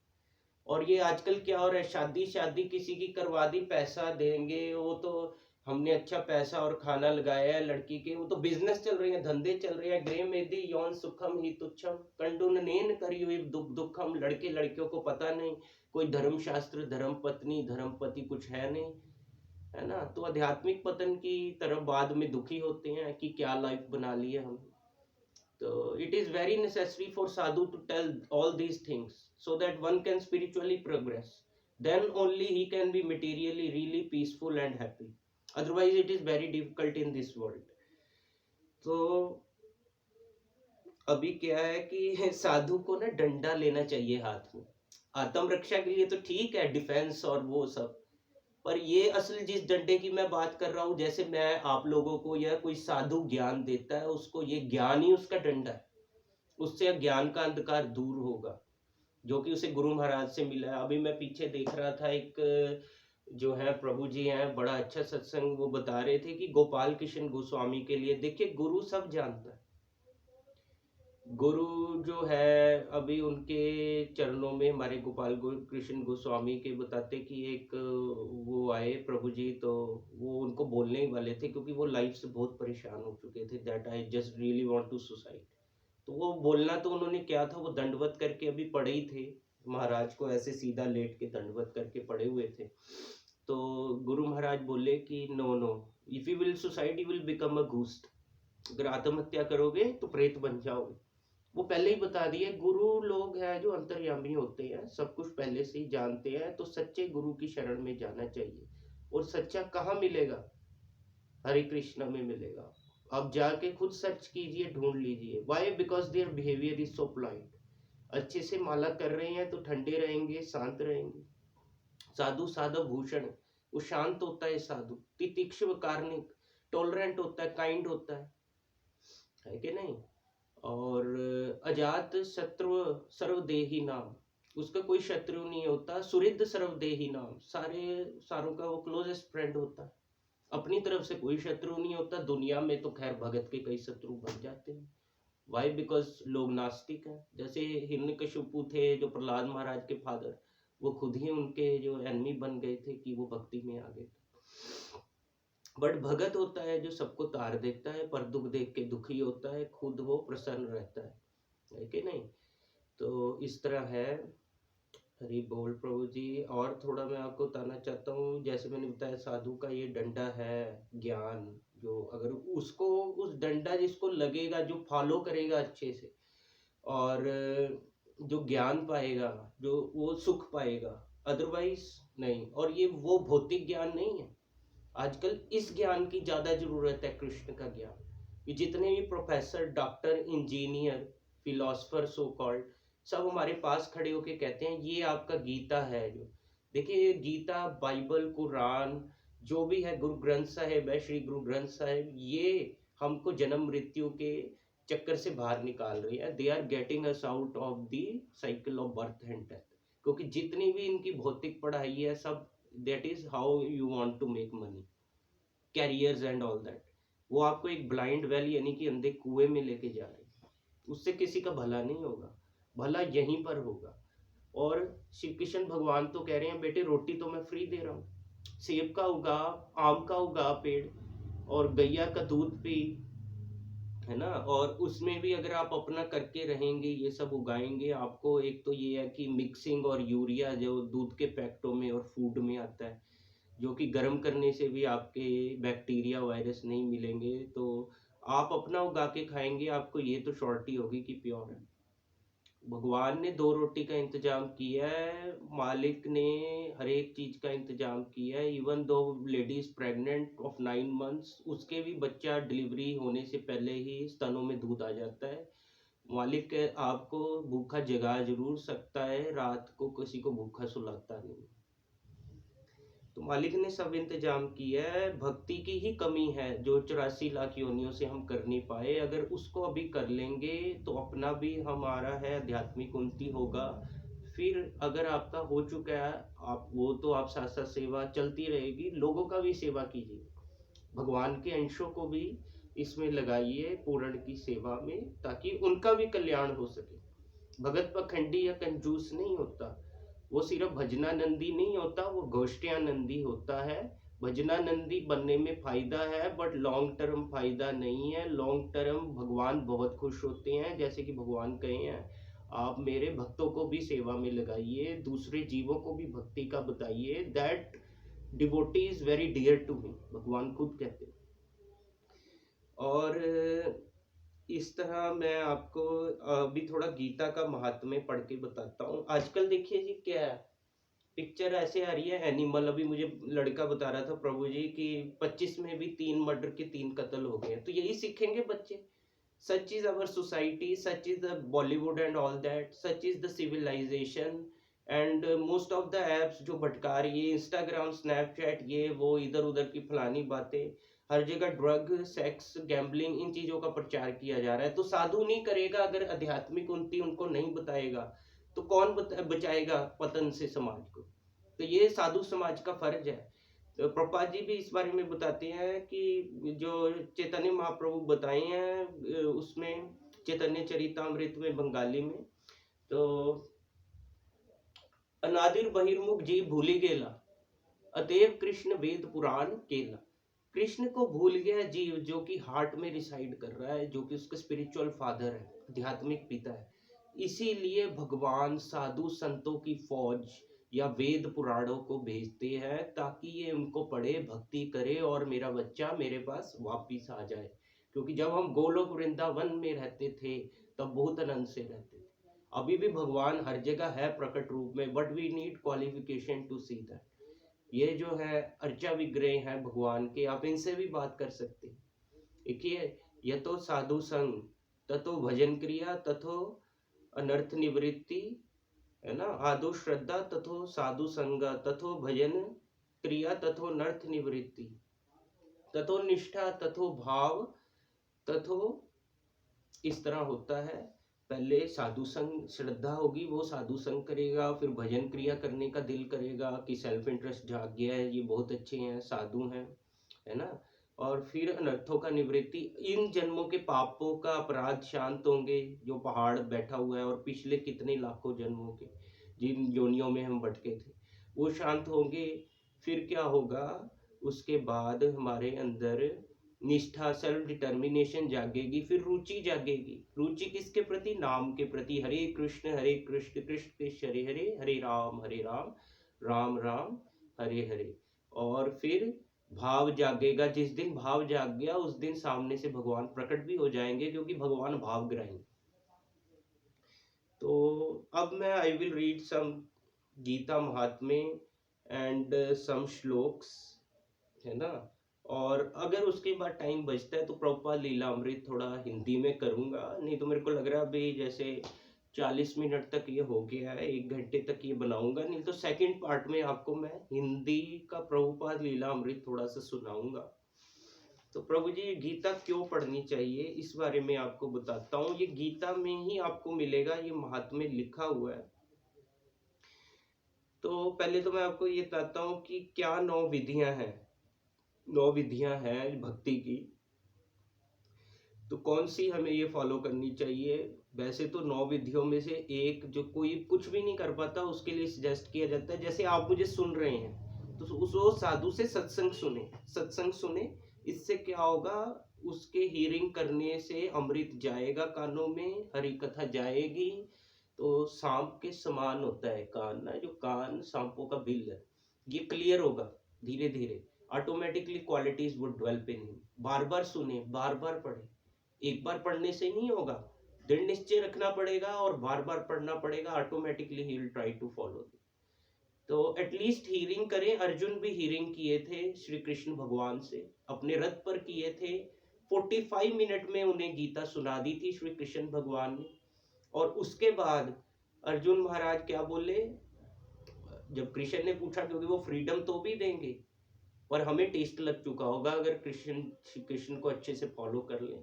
और ये आजकल क्या हो रहा है, शादी शादी किसी की करवा दी, पैसा देंगे, वो तो हमने अच्छा पैसा और खाना लगाया है लड़की के, वो तो बिजनेस चल रही है, धंधे चल रहे हैं। गृह मेदि यौन सुखम ही तुच्छम कंडुननेन करियो दुख दुखम। लड़के लड़कियों को पता नहीं, कोई धर्म शास्त्र, धर्म पत्नी, धर्म पति कुछ है नहीं, है ना। तो आध्यात्मिक पतन की तरफ बाद में दुखी होते हैं कि क्या लाइफ बना ली है हम। तो it is very necessary for sadhu to tell all these things so that one can spiritually progress. Then only he can be materially really peaceful and happy. Otherwise it is very difficult in this world. तो अभी क्या है कि साधु को ना डंडा लेना चाहिए हाथ में। आत्म रक्षा के लिए तो ठीक है, डिफेंस और वो सब, पर ये असल जिस डंडे की मैं बात कर रहा हूँ, जैसे मैं आप लोगों को या कोई साधु ज्ञान देता है, उसको ये ज्ञान ही उसका डंडा है। उससे ज्ञान का अंधकार दूर होगा जो कि उसे गुरु महाराज से मिला है। अभी मैं पीछे देख रहा था, एक जो है प्रभु जी हैं, बड़ा अच्छा सत्संग, वो बता रहे थे कि गोपाल कृष्ण गोस्वामी के लिए, देखिए गुरु सब जानता है। गुरु जो है अभी उनके चरणों में हमारे गोपाल कृष्ण गोस्वामी के बताते कि एक वो आए प्रभु जी, तो वो उनको बोलने ही वाले थे क्योंकि वो लाइफ से बहुत परेशान हो चुके थे, that I just really want to suicide. तो वो बोलना तो उन्होंने क्या था, वो दंडवत करके अभी पड़े ही थे, महाराज को ऐसे सीधा लेट के दंडवत करके पड़े हुए थे। तो गुरु महाराज बोले कि no no, if you will suicide you will become a ghost. अगर आत्महत्या करोगे तो प्रेत बन जाओगे। वो पहले ही बता दिए। गुरु लोग हैं जो अंतर्यामी होते हैं, सब कुछ पहले से ही जानते हैं। तो सच्चे गुरु की शरण में जाना चाहिए। और सच्चा कहाँ मिलेगा? हरे कृष्णा में मिलेगा। आप जाके खुद सर्च कीजिए, ढूंढ लीजिए। Why? Because there behaviour is so polite. अच्छे से माला कर रहे हैं तो ठंडे रहेंगे, शांत रहेंगे। साधु साधव भूषण, वो शांत होता है साधु, तितिक्षव कार्णिक, टॉलरेंट होता है, काइंड होता है कि नहीं। और अजात शत्रु सर्वदेही नाम, उसका कोई शत्रु नहीं होता। सुहृद सर्वदेही नाम, सारों का वो क्लोजेस्ट फ्रेंड होता है। अपनी तरफ से कोई शत्रु नहीं होता। दुनिया में तो खैर भगत के कई शत्रु बन जाते हैं। वाई? बिकॉज लोग नास्तिक हैं। जैसे हिरण्यकशिपु थे जो प्रहलाद महाराज के फादर, वो खुद ही उनके जो एनिमी बन गए थे कि वो भक्ति में आ गए थे। बट भगत होता है जो सबको तार देता है, पर दुख देख के दुखी होता है, खुद वो प्रसन्न रहता है कि नहीं। तो इस तरह है। हरि बोल प्रभु जी। और थोड़ा मैं आपको बताना चाहता हूँ, जैसे मैंने बताया साधु का ये डंडा है ज्ञान, जो अगर उसको, उस डंडा जिसको लगेगा, जो फॉलो करेगा अच्छे से, और जो ज्ञान पाएगा, जो वो सुख पाएगा, अदरवाइज नहीं। और ये वो भौतिक ज्ञान नहीं है। आजकल इस ज्ञान की ज्यादा जरूरत है, कृष्ण का ज्ञान। ये जितने भी professor, doctor, engineer, philosopher so called, सब हमारे पास खड़े होके कहते हैं ये आपका गीता है। जो देखिए, ये गीता, बाइबल, कुरान, जो भी है, गुरु ग्रंथ साहिब है, श्री गुरु ग्रंथ साहिब, ये हमको जन्म मृत्यु के चक्कर से बाहर निकाल रही है। They are getting us out of the cycle of birth and death. क्योंकि जितनी भी इनकी भौतिक पढ़ाई है, सब that is how you want to make money, careers and all that. वो आपको एक ब्लाइंड वेल यानी कि अंधे कुएं में लेके जा रही है। उससे किसी का भला नहीं होगा, भला यहीं पर होगा। और श्री कृष्ण भगवान तो कह रहे हैं, बेटे रोटी तो मैं फ्री दे रहा हूँ, सेब का उगा, आम का उगा पेड़, और गैया का दूध पी, है ना। और उसमें भी अगर आप अपना करके रहेंगे, ये सब उगाएंगे, आपको एक तो ये है कि मिक्सिंग और यूरिया जो दूध के पैकेटों में और फूड में आता है, जो कि गर्म करने से भी आपके बैक्टीरिया, वायरस नहीं मिलेंगे। तो आप अपना उगा के खाएंगे, आपको ये तो श्योरिटी होगी कि प्योर है। भगवान ने 2 रोटी का इंतजाम किया है, मालिक ने हर एक चीज का इंतजाम किया है। Even though lady is pregnant of 9 months, उसके भी बच्चा डिलीवरी होने से पहले ही स्तनों में दूध आ जाता है। मालिक आपको भूखा जगा जरूर सकता है, रात को किसी को भूखा सुलाता नहीं। तो मालिक ने सब इंतजाम किया है। भक्ति की ही कमी है जो 84 लाख योनियों से हम कर नहीं पाए। अगर उसको अभी कर लेंगे तो अपना भी हमारा है आध्यात्मिक उन्नति होगा। फिर अगर आपका हो चुका है, आप वो तो आप साथ साथ सेवा चलती रहेगी, लोगों का भी सेवा कीजिए, भगवान के अंशों को भी इसमें लगाइए पूर्ण की सेवा में, ताकि उनका भी कल्याण हो सके। भगत पखंडी या कंजूस नहीं होता, वो सिर्फ भजनानंदी नहीं होता, वो गोष्ठ्यानंदी होता है। भजनानंदी बनने में फायदा है बट लॉन्ग टर्म फायदा नहीं है। लॉन्ग टर्म भगवान बहुत खुश होते हैं, जैसे कि भगवान कहे हैं, आप मेरे भक्तों को भी सेवा में लगाइए, दूसरे जीवों को भी भक्ति का बताइए, that devotee is very dear to me, भगवान खुद कहते हैं। और इस तरह मैं आपको अभी थोड़ा गीता का महात्म्य पढ़ के बताता हूँ। आजकल देखिए जी क्या है, पिक्चर ऐसे आ रही है एनिमल, अभी मुझे लड़का बता रहा था प्रभु जी कि 25 में भी 3 मर्डर के 3 कत्ल हो गए, तो यही सीखेंगे बच्चे। Such is our society, such is the Bollywood and all that, such is the civilisation and most of the apps जो भटका रही है, इंस्टाग्राम, स्नैपचैट, ये वो इधर उधर की फलानी बातें, हर जगह ड्रग, सेक्स, गैम्बलिंग, इन चीजों का प्रचार किया जा रहा है। तो साधु नहीं करेगा, अगर आध्यात्मिक उन्नति उनको नहीं बताएगा, तो कौन बचाएगा पतन से समाज को? तो ये साधु समाज का फर्ज है। तो प्रभुपाद जी भी इस बारे में बताते हैं कि जो चैतन्य महाप्रभु बताए हैं उसमें चैतन्य चरितामृत में बंगाली में, तो अनादिर बहिर्मुख जीव भूली गेला, अतएव कृष्ण वेद पुराण केला। कृष्ण को भूल गया जीव, जो कि हार्ट में रिसाइड कर रहा है, जो कि उसका स्पिरिचुअल फादर है, आध्यात्मिक पिता है। इसीलिए भगवान साधु संतों की फौज या वेद पुराणों को भेजते हैं, ताकि ये उनको पढ़े, भक्ति करे और मेरा बच्चा मेरे पास वापिस आ जाए। क्योंकि जब हम गोलोक वृंदावन में रहते थे तब बहुत आनंद से रहते थे। अभी भी भगवान हर जगह है प्रकट रूप में, but we need qualification to see that. ये जो है अर्चा विग्रह है भगवान के, आप इनसे भी बात कर सकते हैं। देखिए, यतो साधु संग ततो भजन क्रिया तथो अनर्थ निवृत्ति, है ना, आदो श्रद्धा तथो साधु संग तथो भजन क्रिया तथो नर्थ निवृत्ति, तथो निष्ठा तथो भाव तथो, इस तरह होता है। पहले साधु संग, श्रद्धा होगी, वो साधु संग करेगा, फिर भजन क्रिया करने का दिल करेगा कि सेल्फ इंटरेस्ट जाग गया है, ये बहुत अच्छे हैं, साधु हैं, है ना। और फिर अनर्थों का निवृत्ति, इन जन्मों के पापों का अपराध शांत होंगे, जो पहाड़ बैठा हुआ है और पिछले कितने लाखों जन्मों के जिन योनियों में हम भटके थे वो शांत होंगे। फिर क्या होगा, उसके बाद हमारे अंदर निष्ठा, सेल्फ डिटर्मिनेशन जागेगी, फिर रुचि जागेगी। रुचि किसके प्रति? नाम के प्रति। हरे कृष्ण कृष्ण कृष्ण हरे हरे, हरे राम राम राम हरे हरे। और फिर भाव जागेगा। जिस दिन भाव जाग गया उस दिन सामने से भगवान प्रकट भी हो जाएंगे, क्योंकि भगवान भावग्राही। तो अब मैं I will read some Gita Mahatmya and सम श्लोक्स, है ना। और अगर उसके बाद टाइम बचता है तो प्रभुपाद लीला अमृत थोड़ा हिंदी में करूंगा, नहीं तो मेरे को लग रहा है अभी जैसे 40 मिनट तक ये हो गया है, 1 घंटे तक ये बनाऊंगा, नहीं तो सेकंड पार्ट में आपको मैं हिंदी का प्रभुपाद लीला अमृत थोड़ा सा सुनाऊंगा। तो प्रभु जी, ये गीता क्यों पढ़नी चाहिए इस बारे में आपको बताता हूँ। ये गीता में ही आपको मिलेगा, ये महात्म्य लिखा हुआ है। तो पहले तो मैं आपको ये बताता हूँ कि क्या 9 विधियां हैं। 9 विधियां हैं भक्ति की, तो कौन सी हमें ये फॉलो करनी चाहिए। वैसे तो 9 विधियों में से एक जो कोई कुछ भी नहीं कर पाता उसके लिए सजेस्ट किया जाता है। जैसे आप मुझे सुन रहे हैं तो उस साधु से सत्संग सुने, सत्संग सुने, इससे क्या होगा, उसके हीरिंग करने से अमृत जाएगा कानों में, हरि कथा जाएगी। तो सांप के समान होता है कान ना, जो कान सांपों का बिल है, ये क्लियर होगा धीरे धीरे, automatically qualities would develop in him. बार बार सुने, बार बार पढ़े, एक बार पढ़ने से नहीं होगा, दृढ़ निश्चय रखना पड़ेगा और बार बार पढ़ना पड़ेगा, ऑटोमेटिकली ही विल ट्राई टू फॉलो। तो एटलीस्ट हीरिंग करें। अर्जुन भी हीरिंग किए थे श्री कृष्ण भगवान से, अपने रथ पर किए थे। 45 मिनट में उन्हें गीता सुना दी थी श्री कृष्ण भगवान ने। और उसके बाद अर्जुन महाराज क्या बोले, जब कृष्ण ने पूछा, क्योंकि वो फ्रीडम तो भी देंगे पर हमें टेस्ट लग चुका होगा, अगर कृष्ण को अच्छे से फॉलो कर लें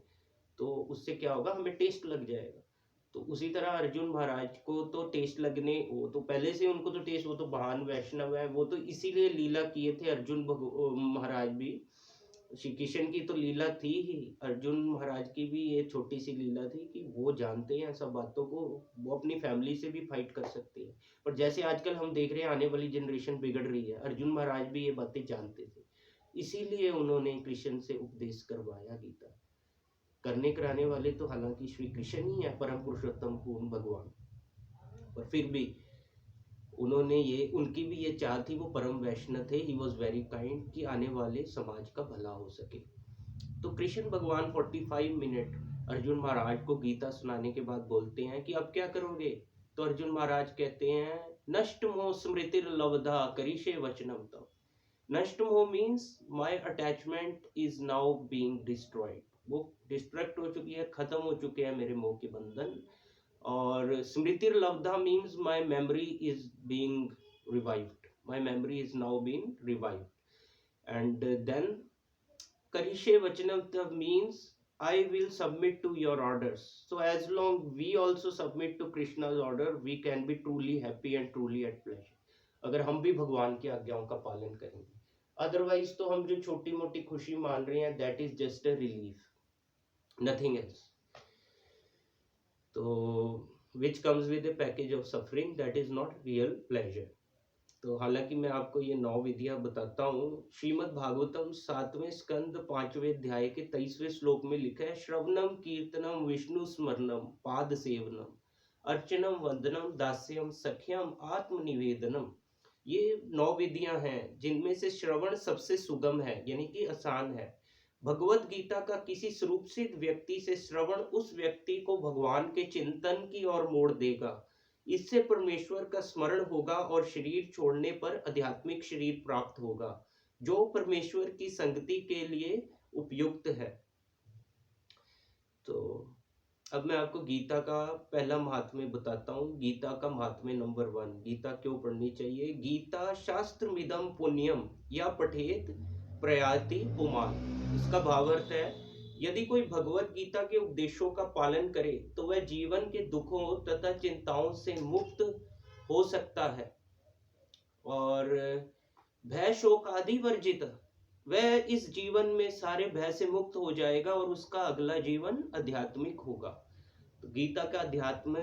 तो उससे क्या होगा, हमें टेस्ट लग जाएगा। तो उसी तरह अर्जुन महाराज को तो टेस्ट लगने, वो तो पहले से उनको तो टेस्ट, वो तो महान वैष्णव है, वो तो इसीलिए लीला किए थे अर्जुन महाराज भी। श्री कृष्ण की तो लीला थी ही, अर्जुन महाराज की भी ये छोटी सी लीला थी कि वो जानते हैं सब बातों को, वो अपनी फैमिली से भी फाइट कर सकते हैं। पर जैसे आजकल हम देख रहे हैं आने वाली जनरेशन बिगड़ रही है, अर्जुन महाराज भी ये बातें जानते थे। इसीलिए उन्होंने कृष्ण से उपदेश करवाया गीता। करने कराने वाले तो हालांकि श्री कृष्ण ही है, परम पुरुषोत्तम पूर्ण भगवान, पर फिर भी उन्होंने ये, उनकी भी ये चाह थी, वो परम वैष्णव थे, ही वॉज वेरी काइंड, कि आने वाले समाज का भला हो सके। तो कृष्ण भगवान 45 मिनट अर्जुन महाराज को गीता सुनाने के बाद बोलते हैं कि अब क्या करोगे। तो अर्जुन महाराज कहते हैं, नष्ट मोह स्मृतिर लब्धा करिष्ये वचनम तव। नष्ट मोह means my attachment is now being destroyed, वो डिस्ट्रैक्ट हो चुकी है, खत्म हो चुके हैं मेरे मोह के बंधन। और स्मृतिर लब्धा means my memory is being revived, my memory is now being revived. And then Karishe Vachanam means I will submit to your orders. So as long we also submit to Krishna's order, we can be truly happy and truly at pleasure. अगर हम भी भगवान की आज्ञाओं का पालन करेंगे, otherwise तो हम जो छोटी मोटी खुशी मान रहे हैं, that is just a relief, nothing else. तो which comes with a package of suffering, that is not real pleasure. तो हालांकि मैं आपको ये 9 विधियां बताता हूँ। श्रीमद् भागवतम 7वें स्कंद 5वें अध्याय के 23वें श्लोक में लिखा है, श्रवणम कीर्तनम विष्णु स्मरणम पाद सेवनम अर्चनम वंदनम दास्यम सख्यम आत्मनिवेदनम। ये 9 विधियां हैं जिनमें से श्रवण सबसे सुगम है, यानी कि आसान है। भगवत गीता का किसी स्वरूपसिद्ध व्यक्ति से श्रवण उस व्यक्ति को भगवान के चिंतन की ओर मोड़ देगा। इससे परमेश्वर का स्मरण होगा और शरीर छोड़ने पर आध्यात्मिक शरीर प्राप्त होगा, जो परमेश्वर की संगति के लिए उपयुक्त है। तो अब मैं आपको गीता का पहला महात्म्य बताता हूँ। गीता का महात्म्य नंबर 1, गीता क्यों पढ़नी चाहिए। गीता शास्त्रमिदं पुण्यम या पठेत प्रयाति पुमान। इसका भावार्थ है, यदि कोई भगवत गीता के उपदेशों का पालन करे तो वह जीवन के दुखों तथा चिंताओं से मुक्त हो सकता है और भय शोक आदि वर्जित, वह इस जीवन में सारे भय से मुक्त हो जाएगा और उसका अगला जीवन आध्यात्मिक होगा। तो गीता का अध्यात्म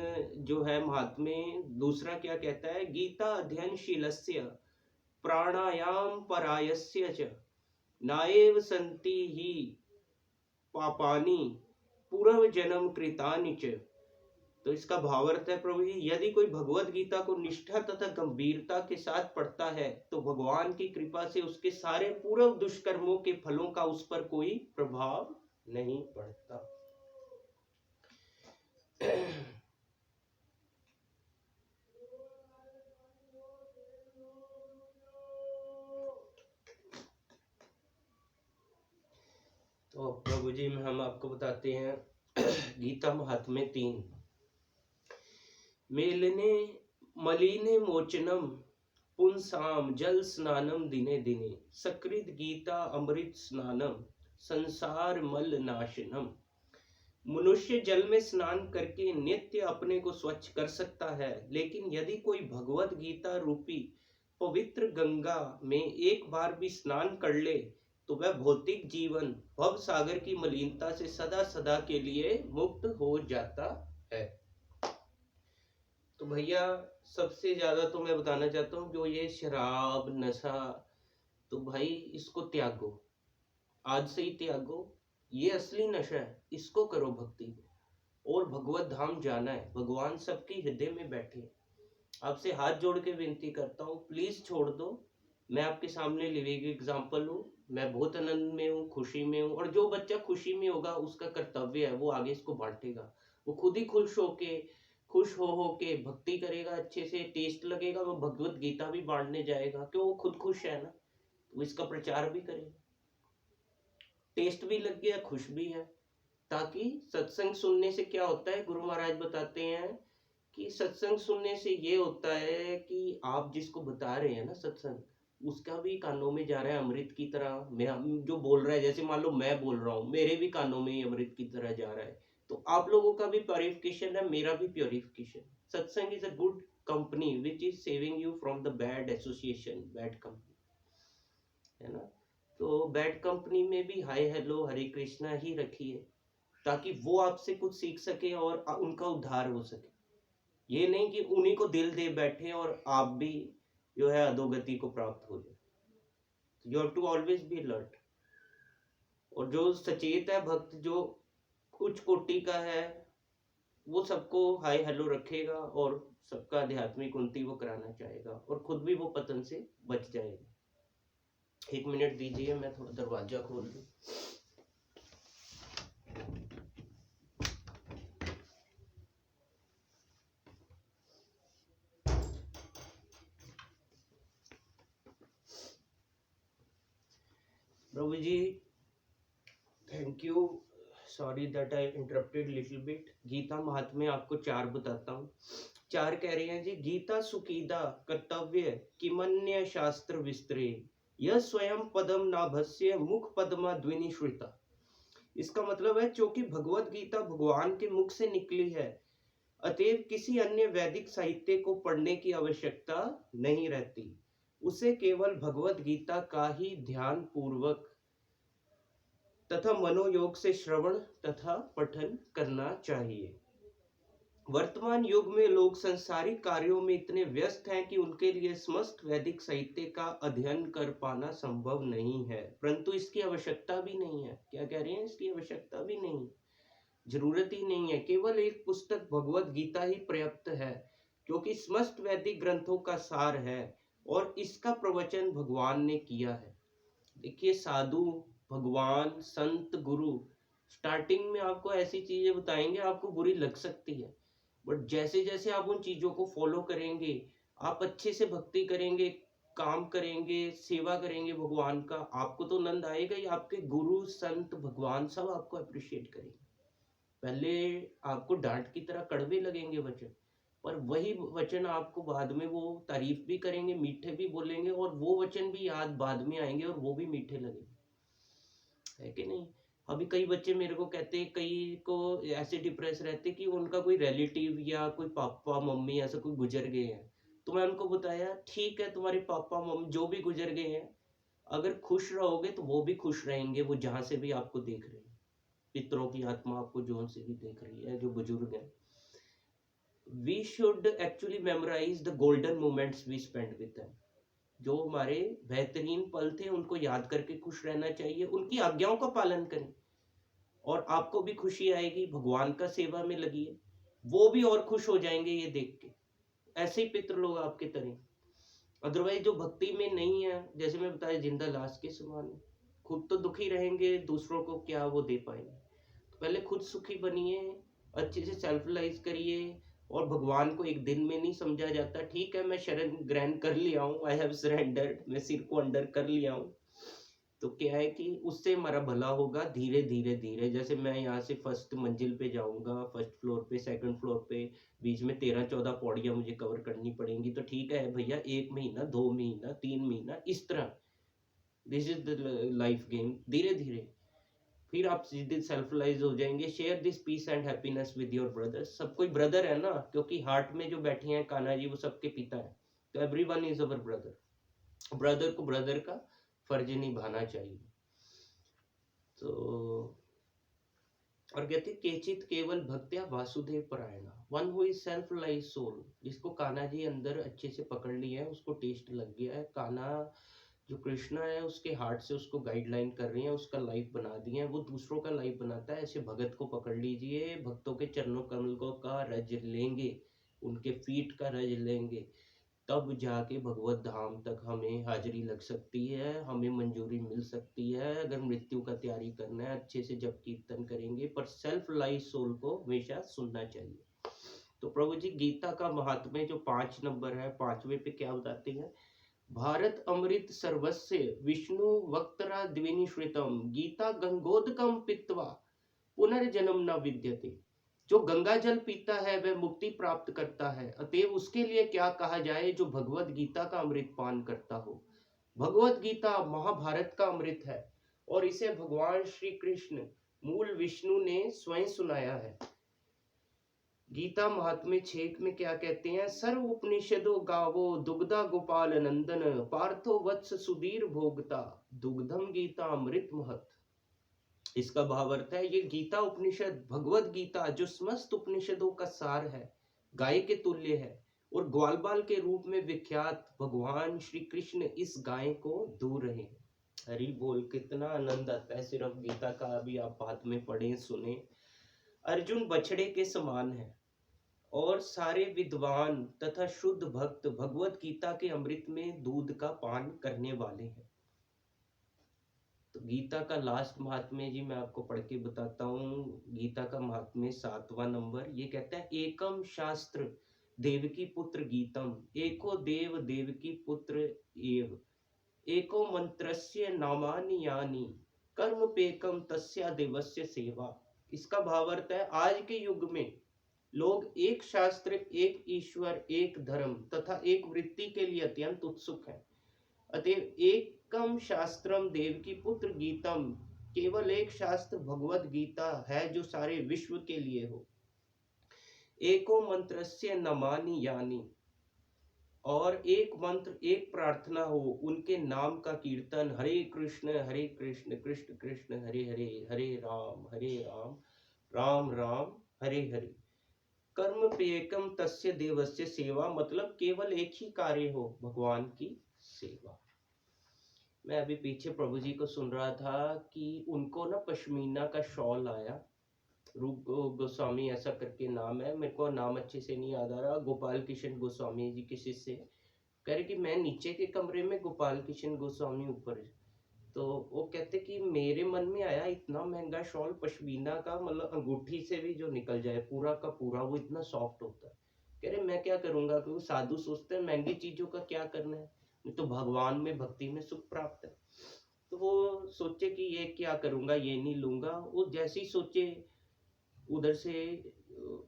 जो है महात्म्य दूसरा क्या कहता है, गीता अध्ययनशीलस्य प्राणायाम परायस्य च नाएव संति ही पापानि पूर्व जन्म कृतानि च। तो इसका भावार्थ है, प्रभु जी, यदि कोई भगवत गीता को निष्ठा तथा गंभीरता के साथ पढ़ता है तो भगवान की कृपा से उसके सारे पूर्व दुष्कर्मों के फलों का उस पर कोई प्रभाव नहीं पड़ता। तो प्रभु जी में हम आपको बताते हैं गीता महात्म्य 3। मेलने मलिने मोचनम पुंसाम जल स्नानम दिने दिने सकृत गीता अमृत स्नानम संसार मल नाशनम। मनुष्य जल में स्नान करके नित्य अपने को स्वच्छ कर सकता है, लेकिन यदि कोई भगवत गीता रूपी पवित्र गंगा में एक बार भी स्नान कर ले तो वह भौतिक जीवन भव सागर की मलिनता से सदा सदा के लिए मुक्त हो जाता है। तो भैया सबसे ज्यादा तो मैं बताना चाहता हूँ, जो ये शराब नशा, तो भाई इसको त्यागो, आज से ही त्यागो। ये असली नशा है, इसको करो भक्ति में। और भगवत धाम जाना है, भगवान सबके हृदय में बैठे। आपसे हाथ जोड़ के विनती करता हूँ, प्लीज छोड़ दो। मैं आपके सामने लिविंग एग्जाम्पल हूँ, मैं बहुत आनंद में हूँ, खुशी में हूँ। और जो बच्चा खुशी में होगा उसका कर्तव्य है वो आगे इसको बांटेगा। वो खुद ही खुश हो के भक्ति करेगा, अच्छे से टेस्ट लगेगा, वो भगवत गीता भी बांटने जाएगा, क्यों, वो खुद खुश है ना, वो इसका प्रचार भी करेगा। टेस्ट भी लग गया, खुश भी है। ताकि सत्संग सुनने से क्या होता है, गुरु महाराज बताते हैं कि सत्संग सुनने से ये होता है कि आप जिसको बता रहे हैं ना सत्संग, उसका भी कानों में जा रहा है अमृत की तरह। मैं जो बोल रहा है, जैसे मान लो मैं बोल रहा हूँ, मेरे भी कानों में अमृत की तरह जा रहा है। तो आप लोगों का भी प्योरिफिकेशन है, मेरा भी प्योरिफिकेशन। सत्संग is a good company which is saving you from the bad association, bad company, है ना। तो बैड कंपनी में भी हाय हेलो हरे कृष्णा ही रखिए, ताकि वो आपसे कुछ सीख सके और उनका उद्धार हो सके। ये नहीं कि उन्हीं को दिल दे बैठे और आप भी जो है अधोगति को प्राप्त हो जाए। You have to always be alert. और जो सचेत है भक्त, जो उच्च कोटि का है, वो सबको हाय हेलो रखेगा और सबका आध्यात्मिक उन्नति वो कराना चाहेगा और खुद भी वो पतन से बच जाएगा। 1 मिनट दीजिए, मैं थोड़ा दरवाजा खोल दूं। प्रभु जी, thank you, sorry that I interrupted little bit. Gita Mahatmya आपको 4 बताता हूँ। 4 कह रहे हैं जी, गीता सुकीदा कर्तव्य किमन्य शास्त्र विस्तरे, यह स्वयं पदम नाभस्य मुख पदमा द्विनिश्रिता। इसका मतलब है, जो कि भगवत गीता भगवान के मुख से निकली है, अतएव किसी अन्य वैदिक साहित्य को पढ़ने की आवश्यकता नहीं रहती। उसे केवल भगवत गीता का ही ध्यान पूर्वक तथा मनोयोग से श्रवण तथा पठन करना चाहिए। वर्तमान युग में लोग संसारिक कार्यों में इतने व्यस्त हैं कि उनके लिए समस्त वैदिक साहित्य का अध्ययन कर पाना संभव नहीं है, परंतु इसकी आवश्यकता भी नहीं है। क्या कह रहे हैं? इसकी आवश्यकता भी नहीं, जरूरत ही नहीं है। केवल एक पुस्तक भगवत गीता ही पर्याप्त है, क्योंकि समस्त वैदिक ग्रंथों का सार है और इसका प्रवचन भगवान ने किया है। देखिए, साधु, भगवान, संत, गुरु स्टार्टिंग में आपको ऐसी चीजें बताएंगे, आपको बुरी लग सकती है, बट जैसे जैसे आप उन चीजों को फॉलो करेंगे, आप अच्छे से भक्ति करेंगे, काम करेंगे, सेवा करेंगे भगवान का, आपको तो आनंद आएगा ही, आपके गुरु, संत, भगवान सब आपको अप्रिशिएट करेंगे। पहले आपको डांट की तरह कड़वे लगेंगे वचन, पर वही वचन आपको बाद में वो तारीफ भी करेंगे, मीठे भी बोलेंगे, और वो वचन भी याद बाद में आएंगे और वो भी मीठे लगेंगे, है कि नहीं? अभी कई बच्चे मेरे को कहते हैं, कई को ऐसे डिप्रेस रहते कि उनका कोई रिलेटिव या कोई पापा मम्मी ऐसा कोई गुजर गए हैं, तो मैं उनको बताया, ठीक है, तुम्हारे पापा मम्मी जो भी गुजर गए हैं, अगर खुश रहोगे तो वो भी खुश रहेंगे, वो जहां से भी आपको देख रहे हैं, पितरों की आत्मा आपको जो से भी देख रही है, जो बुजुर्ग हैं। We should actually memorise the golden moments we spend with them. जो हमारे बेहतरीन पल थे उनको याद करके खुश रहना चाहिए, उनकी आज्ञाओं का पालन करें और आपको भी खुशी आएगी। भगवान का सेवा में लगिए, वो भी और खुश हो जाएंगे ये देख के। ऐसे ही पितृ लोग आपके तरह। अदरवाइज जो भक्ति में नहीं है, जैसे मैं बताया, जिंदा लाश के समान है, खुद तो दुखी रहेंगे, दूसरों को क्या वो दे पाएंगे। तो पहले खुद सुखी बनिए, अच्छे से सेल्फ रियलाइज करिए, और भगवान को एक दिन में नहीं समझा जाता। ठीक है, मैं शरण ग्रहण कर लिया हूँ, आई हैव सरेंडर्ड, मैं सिर को अंडर कर लिया हूँ, तो क्या है कि उससे हमारा भला होगा धीरे धीरे धीरे। जैसे मैं यहाँ से फर्स्ट मंजिल पे जाऊंगा, फर्स्ट फ्लोर पे, सेकंड फ्लोर पे, बीच में 13-14 पौड़ियां मुझे कवर करनी पड़ेंगी, तो ठीक है भैया, 1 महीना, 2 महीना, 3 महीना, इस तरह, this is the life game. धीरे धीरे फिर आप सीधे सेल्फलाइज हो जाएंगे। Share this peace and happiness with your brothers. सब कोई ब्रदर है ना, क्योंकि हार्ट में जो बैठे हैं कान्हा जी, वो सबके पिता है, तो everyone is our brother. Brother को ब्रदर का फर्ज निभाना चाहिए। तो और कहते केचित केवल भक्त्या वासुदेव परायणा, one who is self lies soul. जिसको कान्हा जी अंदर अच्छे से पकड़ लिया है, उसको टेस्ट लग गया है, कान्हा जो कृष्णा है उसके हार्ट से उसको गाइडलाइन कर रही है, उसका लाइफ बना दिए हैं, वो दूसरों का लाइफ बनाता है। ऐसे भगत को पकड़ लीजिए, भक्तों के चरणों कमलों का रज लेंगे, उनके फीट का रज लेंगे, तब जाके भगवत धाम तक हमें हाजिरी लग सकती है, हमें मंजूरी मिल सकती है। अगर मृत्यु का तैयारी करना है, अच्छे से जब कीर्तन करेंगे, पर सेल्फ लाइफ सोल को हमेशा सुनना चाहिए। तो प्रभु जी, गीता का महात्म्य जो 5 नंबर है, 5वें पे क्या बताते हैं? भारत अमृत सर्वस्य विष्णु वक्तरा द्विनिश्रितम, गीता गंगोदकम पित्वा पुनर्जन्म न विद्यते। जो गंगा जल पीता है वह मुक्ति प्राप्त करता है, अतएव उसके लिए क्या कहा जाए जो भगवत गीता का अमृत पान करता हो। भगवत गीता महाभारत का अमृत है और इसे भगवान श्री कृष्ण मूल विष्णु ने स्वयं सुनाया है। गीता महात्म्य 6 में क्या कहते हैं? सर्व उपनिषदो गावो दुग्धा गोपाल नंदन, पार्थो वत्स सुधीर भोगता, दुग्धम गीता अमृत महत। इसका भाव अर्थ है, ये गीता उपनिषद, भगवत गीता, जो समस्त उपनिषदों का सार है, गाय के तुल्य है, और ग्वाल बाल के रूप में विख्यात भगवान श्री कृष्ण इस गाय को दूह रहे हैं। हरि बोल, कितना आनंद आता है सिर्फ गीता का। अभी आप बाद में पढ़ें सुने। अर्जुन बछड़े के समान है और सारे विद्वान तथा शुद्ध भक्त भगवत गीता के अमृत में दूध का पान करने वाले हैं। तो गीता का लास्ट महात्म्य जी मैं आपको पढ़ के बताता हूँ। गीता का महात्म्य 7वां नंबर, ये कहता है एकम शास्त्र देवकी पुत्र गीतम, एको देव देवकी पुत्र एव, एको मंत्रस्य नामानि यानि, कर्म पेकम तस्या देवस्य सेवा। इसका भावार्थ है आज के युग में लोग एक शास्त्र, एक ईश्वर, एक धर्म तथा एक वृत्ति के लिए अत्यंत उत्सुक हैं। अतएव एकम शास्त्रम देवकी पुत्र गीतम, केवल एक शास्त्र भगवत गीता है जो सारे विश्व के लिए हो। एको मंत्रस्य नमानि यानि, और एक मंत्र एक प्रार्थना हो, उनके नाम का कीर्तन, हरे कृष्ण कृष्ण कृष्ण हरे हरे, हरे राम राम राम हरे हरे। कर्म पेयकम तस्य देवस्य सेवा, मतलब केवल एक ही कार्य हो, भगवान की सेवा। मैं अभी पीछे प्रभु जी को सुन रहा था कि उनको ना पश्मीना का शॉल आया। रूप गोस्वामी ऐसा करके नाम है, मेरे को नाम अच्छे से नहीं याद आ रहा। गोपाल कृष्ण गोस्वामी जी के शिष्य कह रहे कि मैं नीचे के कमरे में, गोपाल कृष्ण गोस्वामी ऊपर है। तो वो कहते कि मेरे मन में आया इतना महंगा शॉल पश्मीना का, मतलब अंगूठी से भी जो निकल जाए पूरा का पूरा, वो इतना सॉफ्ट होता है। कह रहे मैं क्या करूंगा, क्योंकि साधु सोचते हैं महंगी चीजों का क्या करना है, तो भगवान में भक्ति में सुख प्राप्त है। तो वो सोचे कि ये क्या करूंगा, ये नहीं लूंगा। वो जैसे ही सोचे उधर से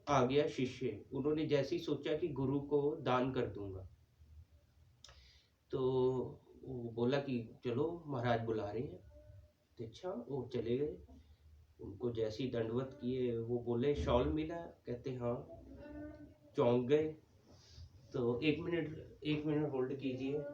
आ गया शिष्य, उन्होंने जैसे ही सोचा कि गुरु को दान कर दूंगा, तो वो बोला कि चलो महाराज बुला रहे हैं। तो अच्छा वो चले गए, उनको जैसी दंडवत किए, वो बोले शॉल मिला, कहते हाँ। चौंक गए। तो एक मिनट होल्ड कीजिए।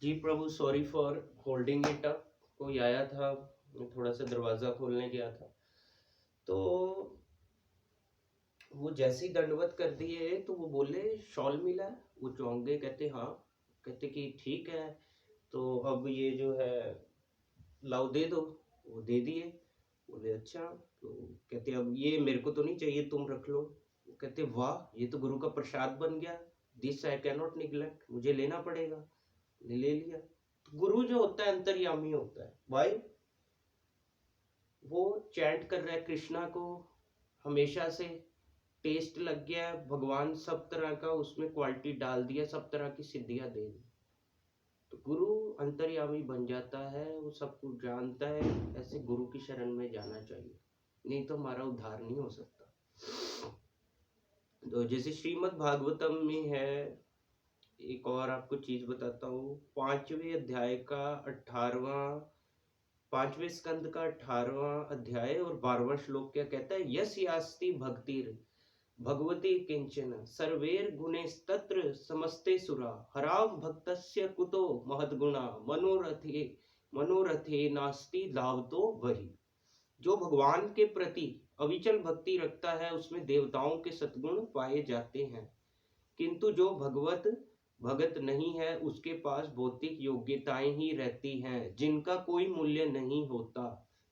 जी प्रभु, sorry for holding it up. कोई आया था, मैं थोड़ा सा दरवाजा खोलने गया था। तो वो जैसे ही दंडवत कर दिए तो वो बोले शॉल मिला है। वो चौंक गए, कहते हाँ। कहते कि ठीक है, तो अब ये जो है लाओ दे दो। वो दे दिए। बोले अच्छा। तो कहते अब ये मेरे को तो नहीं चाहिए, तुम रख लो। वो कहते वाह, ये तो गुरु का प्रसाद बन गया, this I can not neglect, मुझे लेना पड़ेगा। ले लिया। तो गुरु जो होता है अंतर्यामी होता है भाई, वो चैंट कर रहा है कृष्णा को हमेशा से, टेस्ट लग गया है, भगवान सब तरह का उसमें क्वालिटी डाल दिया, सब तरह की सिद्धियां दे दी। तो गुरु अंतर्यामी बन जाता है, वो सब कुछ जानता है। ऐसे गुरु की शरण में जाना चाहिए, नहीं तो हमारा उद्धार नहीं हो सकता। तो जैसे श्रीमद् भागवतम में है, एक और आपको चीज बताता हूँ। 5वें अध्याय का 18वां, 5वें स्कंद का 18वां अध्याय और 12वां श्लोक क्या कहता है, यस यास्ति भक्तिर भगवती किंचन सर्वेर गुणैस्तत्र समस्ते सुरा, हराव भक्तस्य कुतो महद्गुणा, मनोरथे नास्ति लाभतो वही। जो भगवान के प्रति अविचल भक्ति रखता है उसमें देवताओं के सद्गुण पाए जाते हैं, किंतु जो भगवत भगत नहीं है उसके पास भौतिक योग्यताएं ही रहती हैं जिनका कोई मूल्य नहीं होता।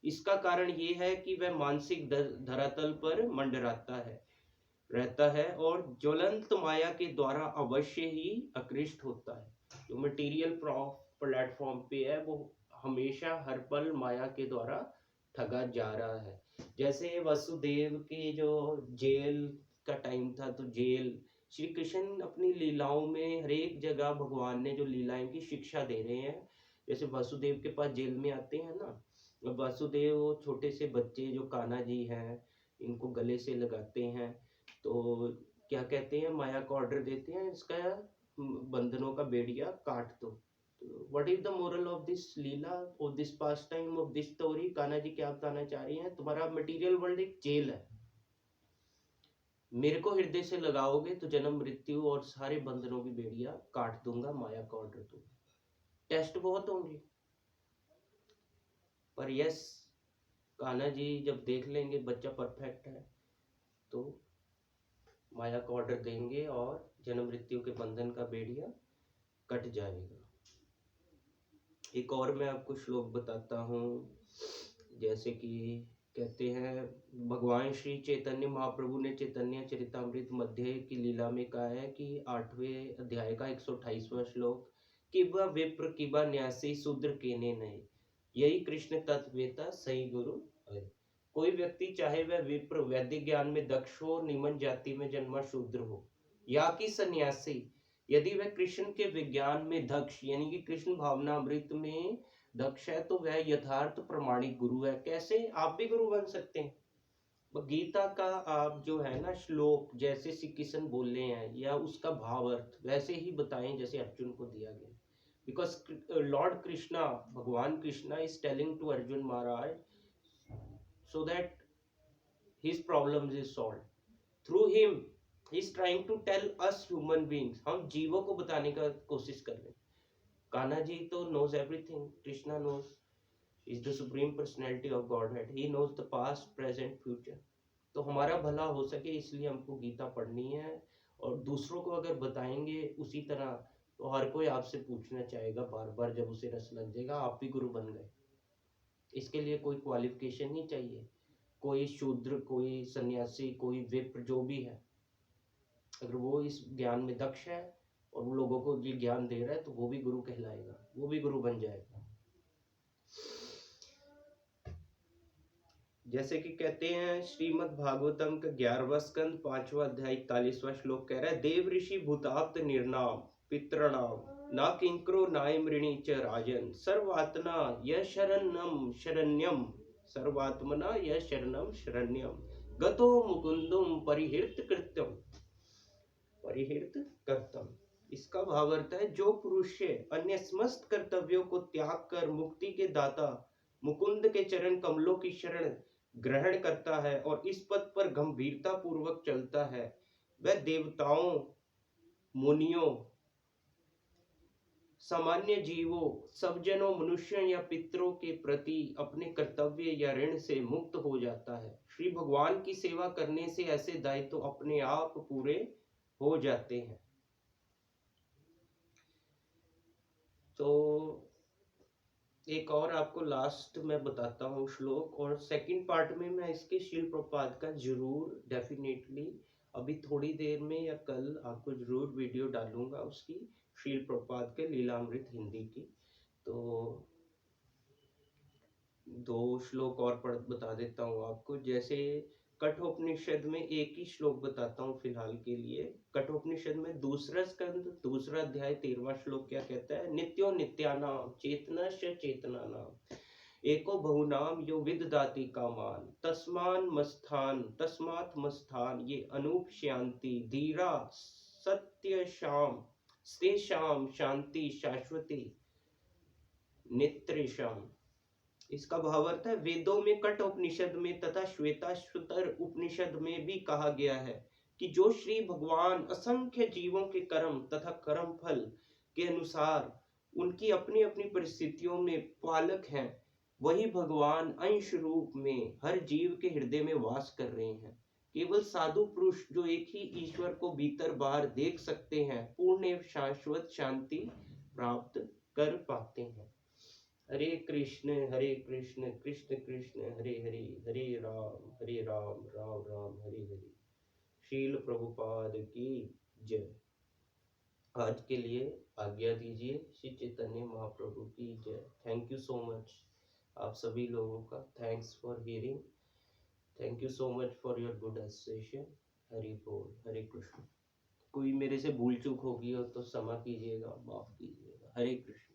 इसका कारण ये है कि वह मानसिक धरातल पर मंडराता है, रहता है और ज्वलंत माया के द्वारा अवश्य ही आकृष्ट होता है। जो मटेरियल प्लेटफॉर्म पे है वो हमेशा हर पल माया के द्वारा ठगा जा रहा है। जैसे वसुदेव के जो जेल का टाइम था, तो जेल श्री कृष्ण अपनी लीलाओं में हर एक जगह भगवान ने जो लीलाएं की शिक्षा दे रहे हैं। जैसे वसुदेव के पास जेल में आते हैं ना, वसुदेव छोटे से बच्चे जो कान्हा जी हैं इनको गले से लगाते हैं, तो क्या कहते हैं, माया को ऑर्डर देते हैं इसका बंधनों का बेड़िया काट दो। What is the moral of this leela, of this pastime, of this story? Kanha ji क्या बताना चाह रही हैं? तुम्हारा मटेरियल वर्ल्ड एक जेल है, मेरे को हृदय से लगाओगे तो जन्म मृत्यु और सारे बंधनों की बेड़ियां काट दूंगा, माया का ऑर्डर दूंगा। टेस्ट बहुत होंगे, पर यस, कान्हा जी जब देख लेंगे बच्चा परफेक्ट है तो माया का ऑर्डर देंगे और जन्म मृत्यु के बंधन का बेड़िया कट जाएगा। एक और मैं आपको श्लोक बताता हूँ, जैसे कि कहते हैं भगवान श्री चैतन्य महाप्रभु ने चैतन्य चरितामृत मध्य की लीला में कहा है कि 8वें अध्याय का 128वां श्लोक, किबा विप्र किबा न्यासी शूद्र केने नए, यही कृष्ण तत्वेता सही गुरु है। कोई व्यक्ति चाहे वह विप्र वैदिक ज्ञान में दक्ष हो, निम्न जाति में जन्मा शूद्र हो, या कि सन्यासी, यदि वह कृष्ण के विज्ञान में दक्ष यानी कि कृष्ण भावनामृत में दक्ष है, तो वह यथार्थ प्रमाणिक गुरु है। कैसे? आप भी गुरु बन सकते हैं। गीता का आप जो है ना श्लोक जैसे श्री कृष्ण बोले हैं या उसका भाव अर्थ वैसे ही बताएं जैसे अर्जुन को दिया गया, because Lord Krishna, Bhagwan Krishna is telling to Arjun Maharaj so that his problems is solved through him, he is trying to tell us human beings, हम जीवों को बताने का कोशिश कर रहे हैं। कान्हा जी तो knows everything, Krishna knows, is the supreme personality of Godhead, he knows the past present future। तो हमारा भला हो सके इसलिए हमको गीता पढ़नी है, और दूसरों को अगर बताएंगे उसी तरह तो हर कोई आपसे पूछना चाहेगा बार बार, जब उसे रस लग जाएगा आप भी गुरु बन गए। इसके लिए कोई क्वालिफिकेशन नहीं चाहिए, कोई शूद्र, कोई सन्यासी, कोई विप्र, जो भी है, अगर वो इस ज्ञान में दक्ष है और वो लोगों को ये ज्ञान दे रहा है तो वो भी गुरु कहलाएगा, वो भी गुरु बन जाएगा। जैसे कि कहते हैं श्रीमद् भागवतम का 11वां स्कंद 5वां अध्याय 41वां श्लोक कह रहा है, देव ऋषि भूताप्त निर्नाम पितृणाम ना किंकरो नायमृणी च राजन सर्वात्मना यह शरणम शरण्यम सर्वात्मना यह शरणम शरण्यम गतो मुकुंदम परिहृत कृत्यम परिहृत कर्तम। इसका भाव अर्थ है, जो पुरुष अन्य समस्त कर्तव्यों को त्याग कर मुक्ति के दाता मुकुंद के चरण कमलों की शरण ग्रहण करता है और इस पथ पर गंभीरता पूर्वक चलता है, वह देवताओं, मुनियों, सामान्य जीवों, सब जनों, मनुष्यों या पितरों के प्रति अपने कर्तव्य या ऋण से मुक्त हो जाता है। श्री भगवान की सेवा करने से ऐसे दायित्व तो अपने आप पूरे हो जाते हैं। तो एक और आपको लास्ट में बताता हूँ श्लोक, और सेकंड पार्ट में मैं इसके श्रील प्रभुपाद का जरूर डेफिनेटली अभी थोड़ी देर में या कल आपको जरूर वीडियो डालूंगा उसकी, श्रील प्रभुपाद के लीलामृत हिंदी की। तो 2 श्लोक और पढ़ बता देता हूँ आपको। जैसे कठोपनिषद में एक ही श्लोक बताता हूँ फिलहाल के लिए। कठोपनिषद में दूसरा स्कंद 2वां अध्याय 13वां श्लोक क्या कहता है, नित्यो नित्यानाम चेतनस्य चेतनानाम एको बहुनाम यो विददाति कामान तस्मात् मस्थान ये अनूप शांति धीरा सत्य शाम स्तेषाम शांति शाश्वती नित्रेशम। इसका भावार्थ है, वेदों में कट उपनिषद में तथा श्वेताश्वतर उपनिषद में भी कहा गया है कि जो श्री भगवान असंख्य जीवों के कर्म तथा कर्म फल के अनुसार उनकी अपनी अपनी परिस्थितियों में पालक हैं, वही भगवान अंश रूप में हर जीव के हृदय में वास कर रहे हैं। केवल साधु पुरुष जो एक ही ईश्वर को भीतर बाहर देख सकते हैं पूर्ण एवं शाश्वत शांति प्राप्त कर पाते हैं। हरे कृष्ण कृष्ण कृष्ण हरे हरे राम राम राम हरे हरे। श्रील प्रभुपाद की जय। आज के लिए आज्ञा दीजिए। श्री चैतन्य महाप्रभु की जय। थैंक यू सो मच आप सभी लोगों का। Thanks for hearing. Thank you so much for your good association. Hari बोल। हरे कृष्ण। कोई मेरे से भूल चूक होगी हो तो क्षमा कीजिएगा, माफ कीजिएगा। हरे कृष्ण।